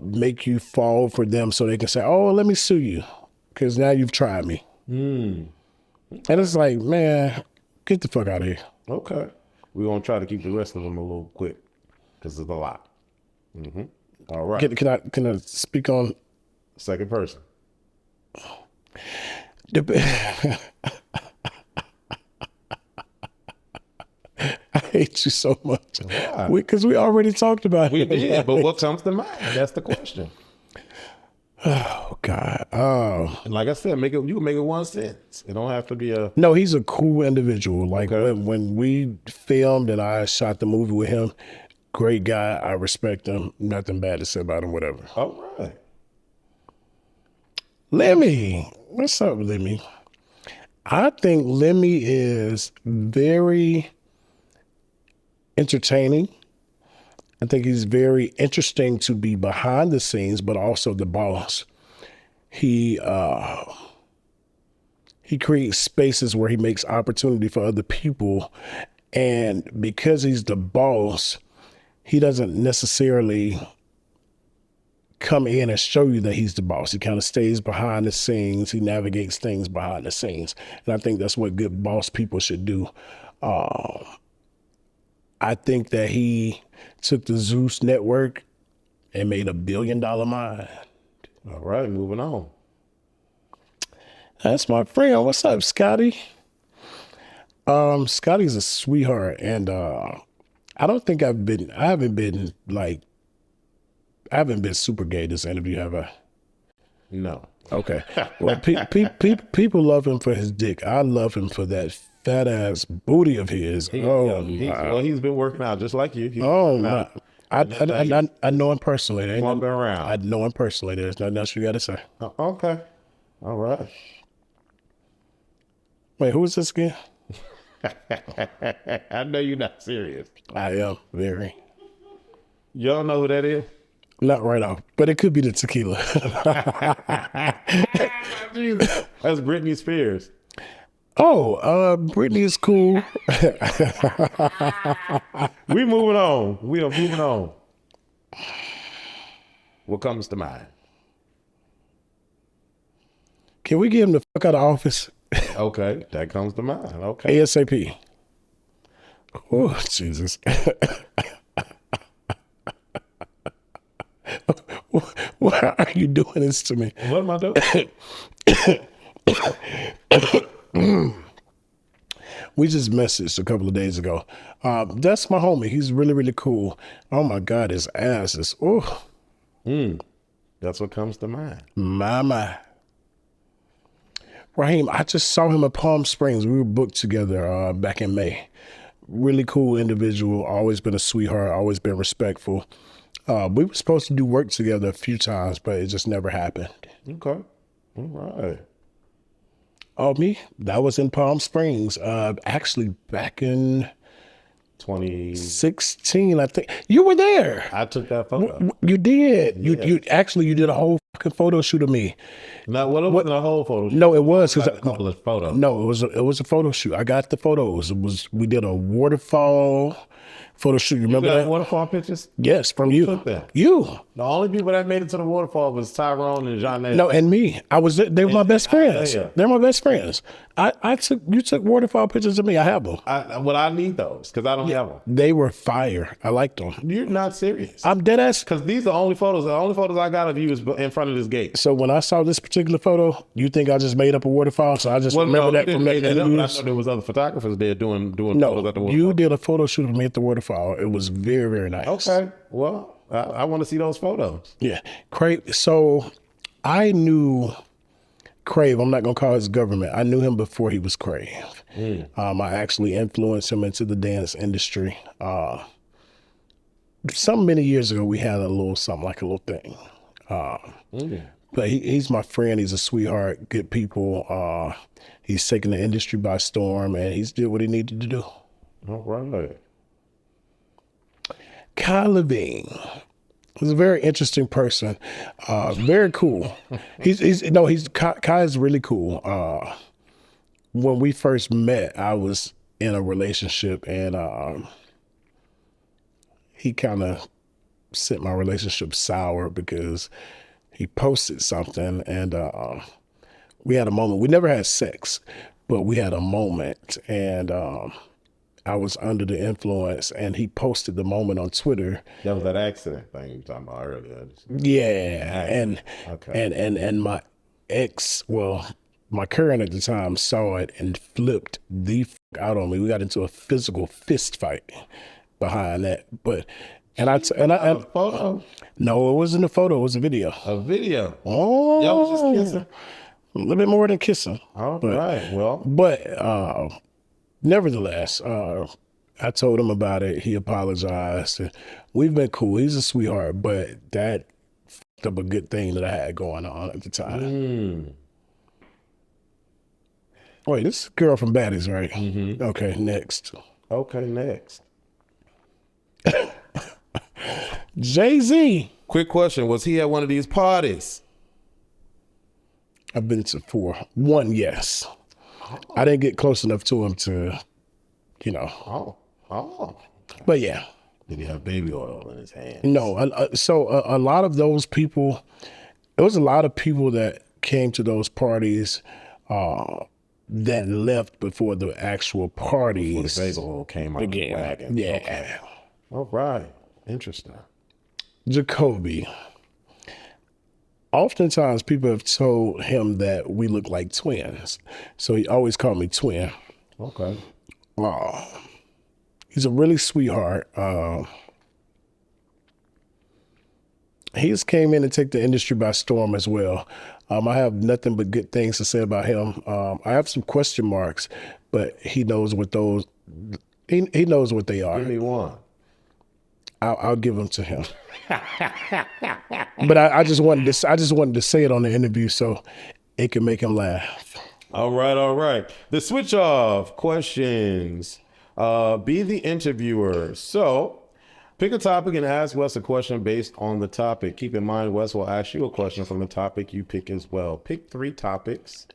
make you fall for them so they can say, oh, let me sue you because now you've tried me. And it's like, man, get the fuck out of here. Okay. We're going to try to keep the rest of them a little quick because it's a lot. All right. Can I speak on Second person. I hate you so much. Why? Because we already talked about We it. did, but what comes to mind? That's the question. Oh, God. And like I said, you can make it one sentence. It don't have to be a... No, he's a cool individual. Like Okay. when we filmed and I shot the movie with him, great guy. I respect him. Nothing bad to say about him, whatever. All right. Lemmy. What's up, Lemmy? I think Lemmy is very entertaining. I think he's very interesting to be behind the scenes, but also the boss. He creates spaces where he makes opportunity for other people. And because he's the boss, he doesn't necessarily come in and show you that he's the boss. He kind of stays behind the scenes. He navigates things behind the scenes. And I think that's what good boss people should do. I think that he took the Zeus Network and made $1 billion mind. All right, moving on. That's my friend. What's up, Scotty? Scotty's a sweetheart, and I haven't been super gay this interview, have I? No. Okay. Well, people love him for his dick. I love him for that fat ass booty of his. He's been working out just like you. He's Oh, working my. out. I know him personally. There ain't Walking nothing- around. I know him personally. There's nothing else you got to say. Okay. All right. Wait, who is this again? I know you're not serious. I am very. You don't know who that is? Not right off, but it could be the tequila. That's Britney Spears. Oh, Brittany is cool. We moving on. We are moving on. What comes to mind? Can we get him the fuck out of office? Okay, that comes to mind. Okay. ASAP. Oh, Jesus. Why are you doing this to me? What am I doing? We just messaged a couple of days ago. That's my homie. He's really, really cool. Oh my God, his ass is, oh, That's what comes to mind. my. Raheem, I just saw him at Palm Springs. We were booked together back in May. Really cool individual, always been a sweetheart, always been respectful. We were supposed to do work together a few times, but it just never happened. Okay. All right. Oh, me? That was in Palm Springs. Actually, back in 16, I think. You were there. I took that photo. You did. You actually you did a whole fucking photo shoot of me. No, well, it wasn't a whole photo shoot. No, it was Like because a couple of photos. no, it was a photo shoot. I got the photos. We did a waterfall photo shoot. You remember You got that? waterfall pictures? Yes, from you. took that? You. The only people that made it to the waterfall was Tyrone and John. No, and me. I was. They were my best friends. Yeah. They're my best friends. You took waterfall pictures of me. I have them. I need those because I don't have them. They were fire. I liked them. You're not serious. I'm dead ass. Because these are the only photos. The only photos I got of you is in front of this gate. So when I saw this particular photo, you think I just made up a waterfall? So I just remember that from that I interview. know there was other photographers there doing photos No, at the waterfall. you did a photo shoot of me at the waterfall. It was very, very nice. Okay. Well, I want to see those photos. Yeah. Crave. So I knew Crave. I'm not going to call his government. I knew him before he was Crave. I actually influenced him into the dance industry. Some many years ago, we had a little something, like a little thing. But he's my friend. He's a sweetheart, good people. He's taken the industry by storm, and he's did what he needed to do. All right. Kai Levine is a very interesting person. Very cool. Kai is really cool. When we first met, I was in a relationship, and he kind of sent my relationship sour because he posted something, and we had a moment. We never had sex, but we had a moment, and I was under the influence, and he posted the moment on Twitter. That was that accident thing you were talking about earlier. Yeah, and Okay. and my ex, well, my current at the time, saw it and flipped the out on me. We got into a physical fist fight behind that, A photo? no, it wasn't a photo. It was a video. A video. Oh, Y'all was just kissing. a little bit more than kissing. All right. Well, But nevertheless, I told him about it. He apologized. And we've been cool. He's a sweetheart, but that fucked up a good thing that I had going on at the time. Wait, this is a girl from Baddies, right? Mm-hmm. Okay, next. okay, next. Jay-Z. Quick question. Was he at one of these parties? I've been to 4. 1, yes. I didn't get close enough to him to, Oh. but yeah. Did he have baby oil in his hand? No, so a lot of those people, there was a lot of people that came to those parties that left before the actual parties. The baby oil came out of the wagon. Yeah. Okay. All right. Interesting. Jacoby. Oftentimes people have told him that we look like twins. So he always called me twin. Okay. He's a really sweetheart. He just came in and take the industry by storm as well. I have nothing but good things to say about him. I have some question marks, but he knows what those. He knows what they are. Give me one. I'll give them to him. But I just wanted to say it on the interview so it can make him laugh. All right. The switch off questions. Be the interviewer. So pick a topic and ask Wes a question based on the topic. Keep in mind, Wes will ask you a question from the topic you pick as well. Pick 3 topics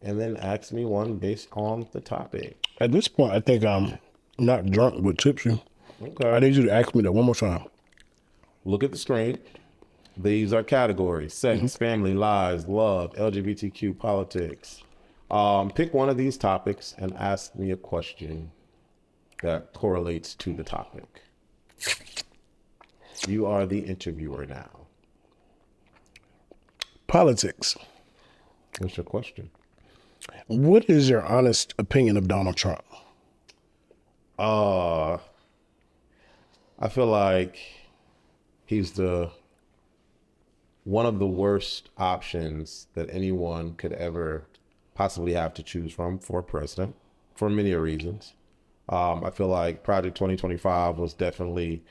and then ask me one based on the topic. At this point, I think I'm not drunk with tipsy. Okay. I need you to ask me that one more time. Look at the screen. These are categories: sex, family, lies, love, LGBTQ, politics. Pick one of these topics and ask me a question that correlates to the topic. You are the interviewer now. Politics. What's your question? What is your honest opinion of Donald Trump? I feel like he's one of the worst options that anyone could ever possibly have to choose from for president for many reasons. I feel like Project 2025 was definitely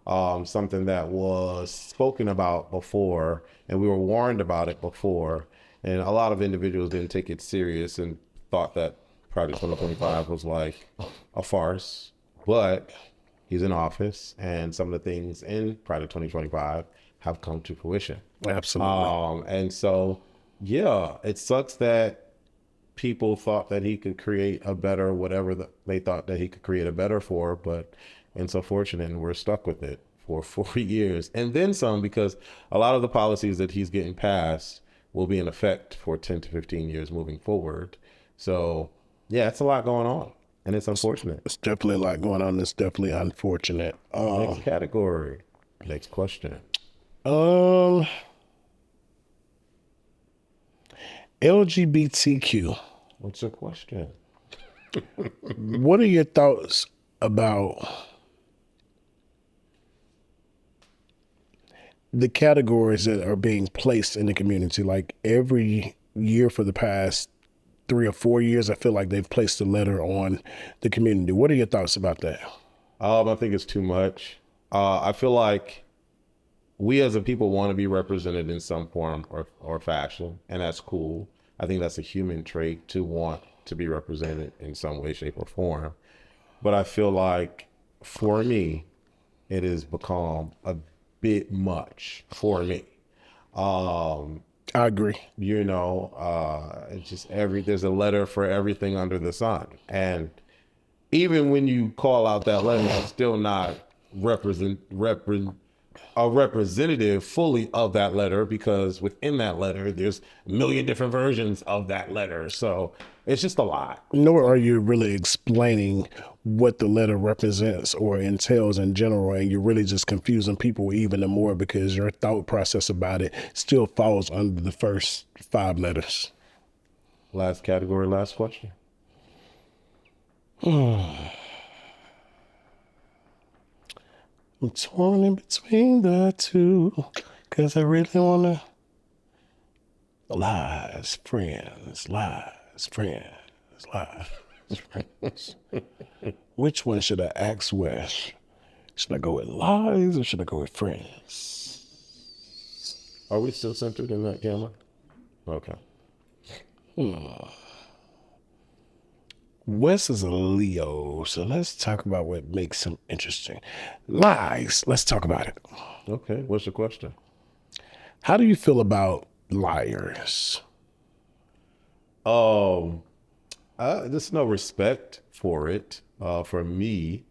something that was spoken about before, and we were warned about it before, and a lot of individuals didn't take it serious and thought that Project 2025 was like a farce. but he's in office, and some of the things in prior to 2025 have come to fruition. Absolutely. And so, yeah, it sucks that people thought that he could create a better whatever they thought that he could create a better for, but it's unfortunate, and we're stuck with it for 4 years and then some, because a lot of the policies that he's getting passed will be in effect for 10 to 15 years moving forward. So, yeah, it's a lot going on, and it's unfortunate. It's definitely a lot going on. It's definitely unfortunate. Next category. Next question. LGBTQ. What's your question? What are your thoughts about the categories that are being placed in the community? Like every year for the past 3 or 4 years, I feel like they've placed a letter on the community. What are your thoughts about that? I think it's too much. I feel like we as a people want to be represented in some form or fashion, and that's cool. I think that's a human trait to want to be represented in some way, shape, or form. But I feel like for me, it has become a bit much for me. I agree. It's just there's a letter for everything under the sun. And even when you call out that letter, it's still not a representative fully of that letter, because within that letter, there's a million different versions of that letter. So it's just a lot. Nor are you really explaining what the letter represents or entails in general, and you're really just confusing people even more because your thought process about it still falls under the first 5 letters. Last category, last question. I'm torn in between the two because I really want to. Lies, friends, lies, friends, lies, friends. Which one should I ask with? Should I go with lies or should I go with friends? Are we still centered in that camera? Okay. Wes is a Leo, so let's talk about what makes him interesting. Lies, let's talk about it. Okay, what's your question? How do you feel about liars? There's no respect for it, for me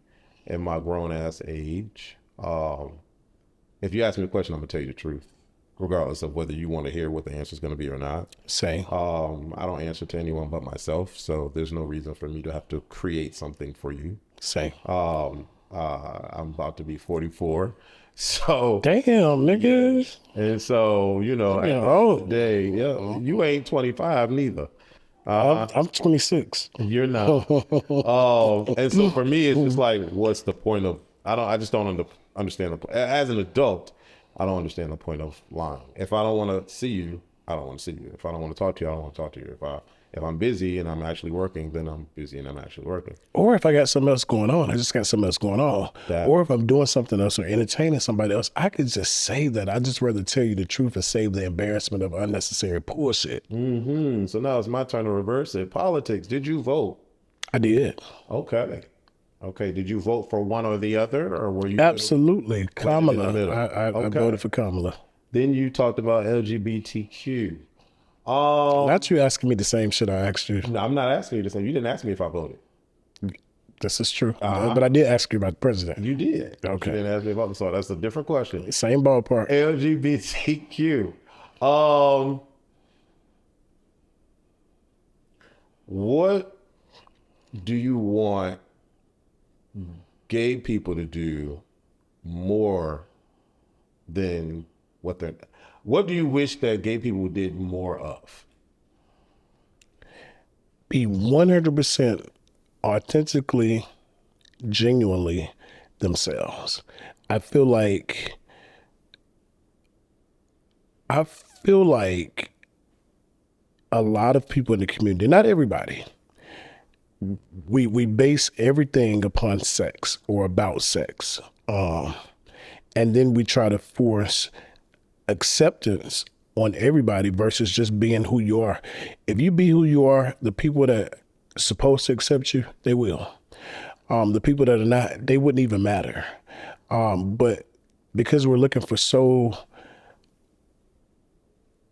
in my grown ass age. If you ask me a question, I'm gonna tell you the truth, regardless of whether you want to hear what the answer is going to be or not. Same. I don't answer to anyone but myself, so there's no reason for me to have to create something for you. Same. I'm about to be 44, so damn, niggas. and so day, you ain't 25 neither. I'm 26. You're not. And so for me, it's just like, what's the point of? I just don't understand as an adult. I don't understand the point of lying. If I don't want to see you, I don't want to see you. If I don't want to talk to you, I don't want to talk to you. If I'm busy and I'm actually working, then I'm busy and I'm actually working. Or if I got something else going on, I just got something else going on. Or if I'm doing something else or entertaining somebody else, I could just say that. I just rather tell you the truth and save the embarrassment of unnecessary bullshit. So now it's my turn to reverse it. Politics. Did you vote? I did. Okay. Did you vote for one or the other, or were you? Absolutely. Kamala. I voted for Kamala. Then you talked about LGBTQ. Not you asking me the same shit I asked you. No, I'm not asking you the same. You didn't ask me if I voted. This is true. But I did ask you about the president. You did. Okay. You didn't ask me about the song. That's a different question. Same ballpark. LGBTQ. What do you want gay people to do more than what do you wish that gay people did more of? Be 100% authentically, genuinely themselves. I feel like a lot of people in the community, not everybody, we base everything upon sex or about sex. And then we try to force acceptance on everybody versus just being who you are. If you be who you are, the people that are supposed to accept you, they will. The people that are not, they wouldn't even matter. But because we're looking for so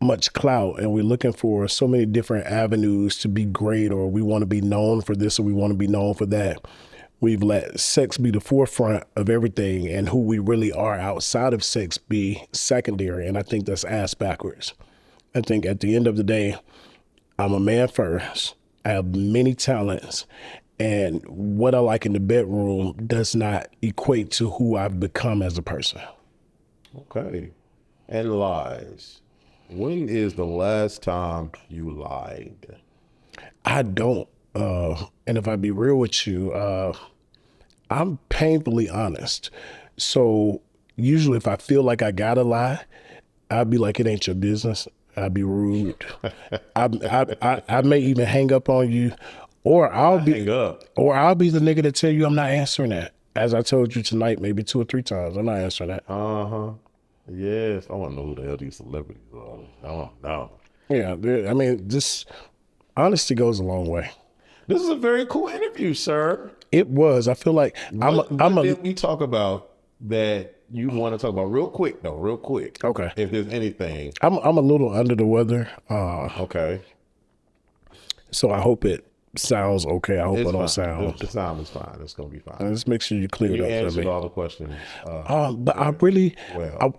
much clout and we're looking for so many different avenues to be great, or we want to be known for this or we want to be known for that, we've let sex be the forefront of everything and who we really are outside of sex be secondary. And I think that's ass backwards. I think at the end of the day, I'm a man first. I have many talents, and what I like in the bedroom does not equate to who I've become as a person. Okay. And lies. When is the last time you lied? I don't. And if I be real with you, I'm painfully honest. So usually if I feel like I gotta lie, I'd be like, it ain't your business. I'd be rude. I may even hang up on you, or I'll be the nigga that tell you I'm not answering that. As I told you tonight, maybe 2 or 3 times, I'm not answering that. Yes, I want to know who the hell these celebrities are. I don't know. Yeah, I mean, just honesty goes a long way. This is a very cool interview, sir. It was. I feel like What did we talk about that you want to talk about real quick, though? Real quick. Okay. If there's anything. I'm a little under the weather. Okay. So I hope it sounds okay. I hope I don't sound. The sound is fine. It's gonna be fine. Let's make sure you clear it You up for answered me. all the questions. But I really,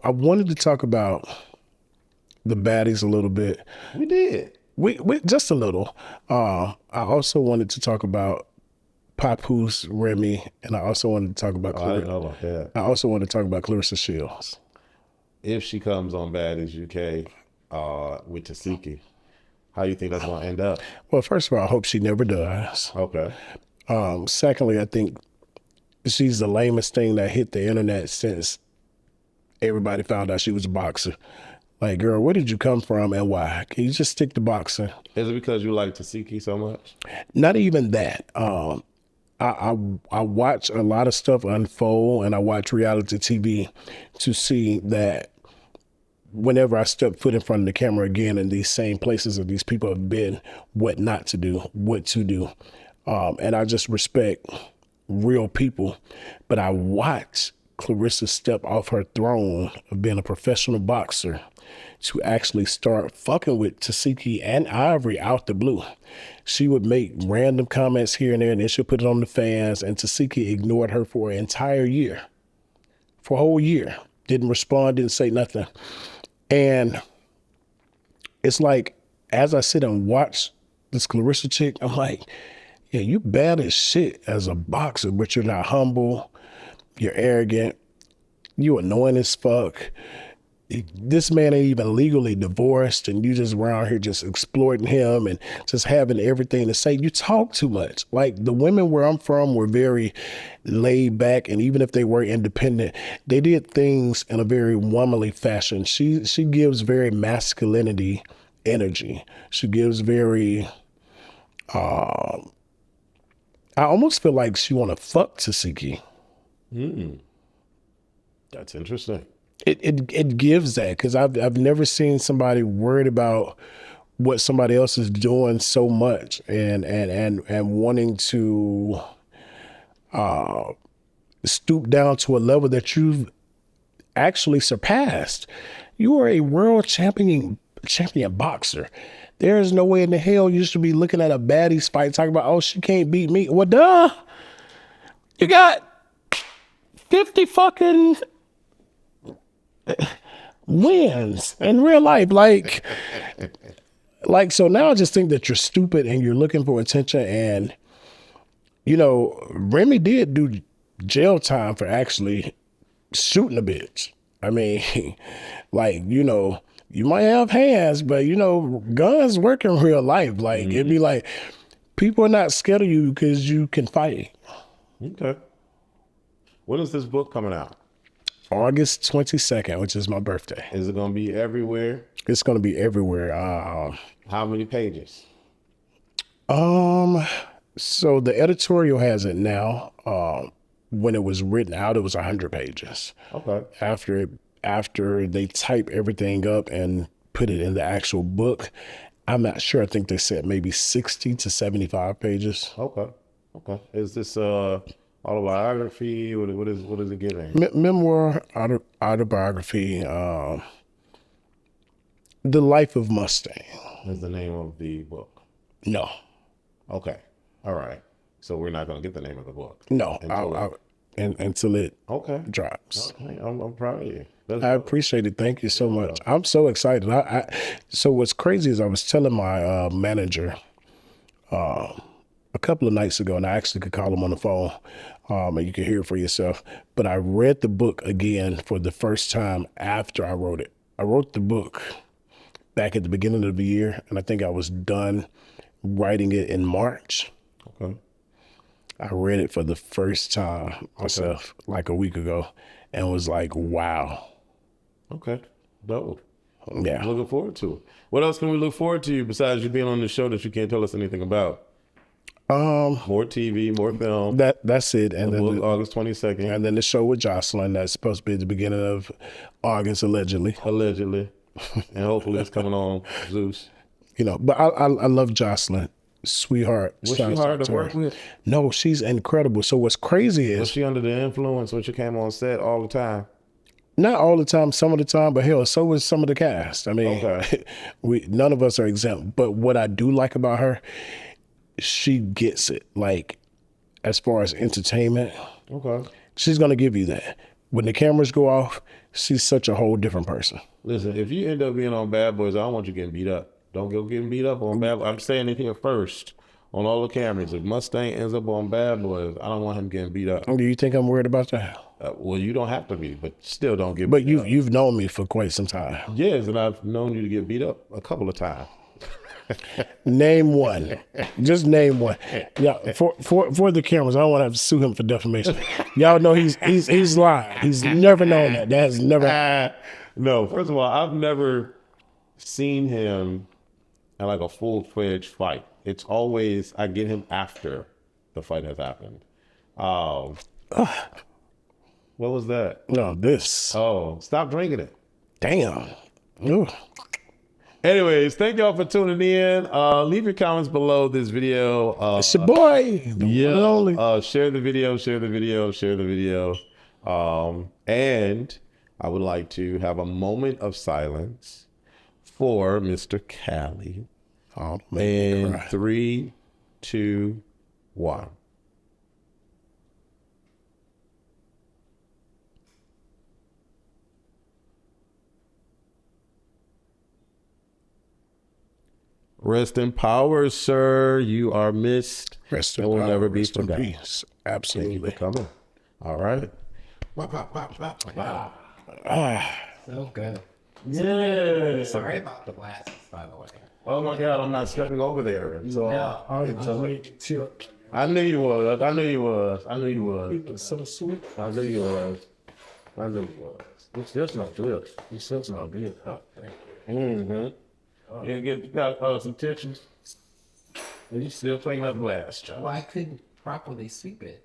I wanted to talk about the baddies a little bit. We did. We just a little. I also wanted to talk about Papoose, Remy, and I also wanted to talk about I didn't know about that. I also wanted to talk about Clarissa Shields. If she comes on Baddies UK with Tasiki, how you think that's gonna end up? Well, first of all, I hope she never does. Okay. Secondly, I think she's the lamest thing that hit the internet since everybody found out she was a boxer. Like, girl, where did you come from and why? Can you just stick to boxing? Is it because you like Tasiki so much? Not even that. I watch a lot of stuff unfold, and I watch reality TV to see that whenever I step foot in front of the camera again in these same places that these people have been, what not to do, what to do. And I just respect real people. But I watch Clarissa step off her throne of being a professional boxer to actually start fucking with Tasiki and Ivory out the blue. She would make random comments here and there, and then she'll put it on the fans, and Tasiki ignored her for an entire year. For a whole year. Didn't respond, didn't say nothing. And it's like, as I sit and watch this Clarissa chick, I'm like, yeah, you bad as shit as a boxer, but you're not humble, you're arrogant, you annoying as fuck. This man ain't even legally divorced, and you just around here just exploiting him and just having everything to say. You talk too much. Like, the women where I'm from were very laid back, and even if they were independent, they did things in a very womanly fashion. She gives very masculinity energy. She gives very, I almost feel like she want to fuck Tasiki. That's interesting. It gives that, because I've never seen somebody worried about what somebody else is doing so much and wanting to stoop down to a level that you've actually surpassed. You are a world champion boxer. There is no way in the hell you should be looking at a baddies fight talking about, oh, she can't beat me. Well, duh. You got 50 fucking wins in real life. Like, so now I just think that you're stupid and you're looking for attention. And, you know, Remy did do jail time for actually shooting a bitch. I mean, like, you know, you might have hands, but, you know, guns work in real life. Like, it'd be like, people are not scared of you because you can fight. Okay. When is this book coming out? August 22nd, which is my birthday. Is it going to be everywhere? It's going to be everywhere. How many pages? So the editorial has it now. When it was written out, it was 100 pages. Okay. After they type everything up and put it in the actual book, I'm not sure. I think they said maybe 60 to 75 pages. Okay. Is this Autobiography? What is it giving? Memoir, autobiography, The Life of Mustang. Is the name of the book? No, Okay. All right. So we're not going to get the name of the book. no, until it Okay. drops. Okay. I'm proud of you. I appreciate it. Thank you so much. I'm so excited. So what's crazy is I was telling my manager a couple of nights ago, and I actually could call him on the phone, and you can hear it for yourself. But I read the book again for the first time after I wrote it. I wrote the book back at the beginning of the year, and I think I was done writing it in March. Okay. I read it for the first time myself like a week ago and was like, wow. Okay. Dope. Yeah. Looking forward to it. What else can we look forward to besides you being on the show that you can't tell us anything about? More TV, more film. That's it. And The then book, August 22nd. and then the show with Jocelyn that's supposed to be at the beginning of August, allegedly. Allegedly. And hopefully it's coming on Zeus. You know, but I love Jocelyn. Sweetheart. Was she hard to work with? No, she's incredible. So what's crazy Was is she under the influence when she came on set all the time? not all the time, some of the time, but hell, so was some of the cast. I mean, Okay. none of us are exempt. But what I do like about her, she gets it. Like, as far as entertainment, Okay. she's gonna give you that. When the cameras go off, she's such a whole different person. Listen, if you end up being on Bad Boys, I don't want you getting beat up. Don't go getting beat up on Bad Boys. I'm saying it here first on all the cameras. If Mustang ends up on Bad Boys, I don't want him getting beat up. Do you think I'm worried about that? Well, you don't have to be, but still don't get But beat up. you've known me for quite some time. Yes, and I've known you to get beat up a couple of times. Name one. Just name one. Yeah, for the cameras, I don't want to have to sue him for defamation. Y'all know he's lying. He's never known that. That has never. No, first of all, I've never seen him in like a full-fledged fight. It's always, I get him after the fight has happened. What was that? No, this. Oh, stop drinking it. Damn. Ooh. Anyways, thank y'all for tuning in. Leave your comments below this video. It's your boy. The one and only. Share the video, share the video, share the video. And I would like to have a moment of silence for Mr. Cali. Oh, man. In 3, 2, 1. Rest in power, sir. You are missed. Rest in and will power, never be rest in forgotten. peace. Thank you Absolutely. for coming. All right. So good. Yeah. Sorry about the glasses, by the way. Oh my God, I'm not stepping over there. So No. I knew you was. I knew you was. I knew you was. So sweet. I knew you was. I knew you was. It's just not good. It's just not good. Mm-hmm. You got some tissues. And you still cleaning up glass, child. Well, I couldn't properly sweep it.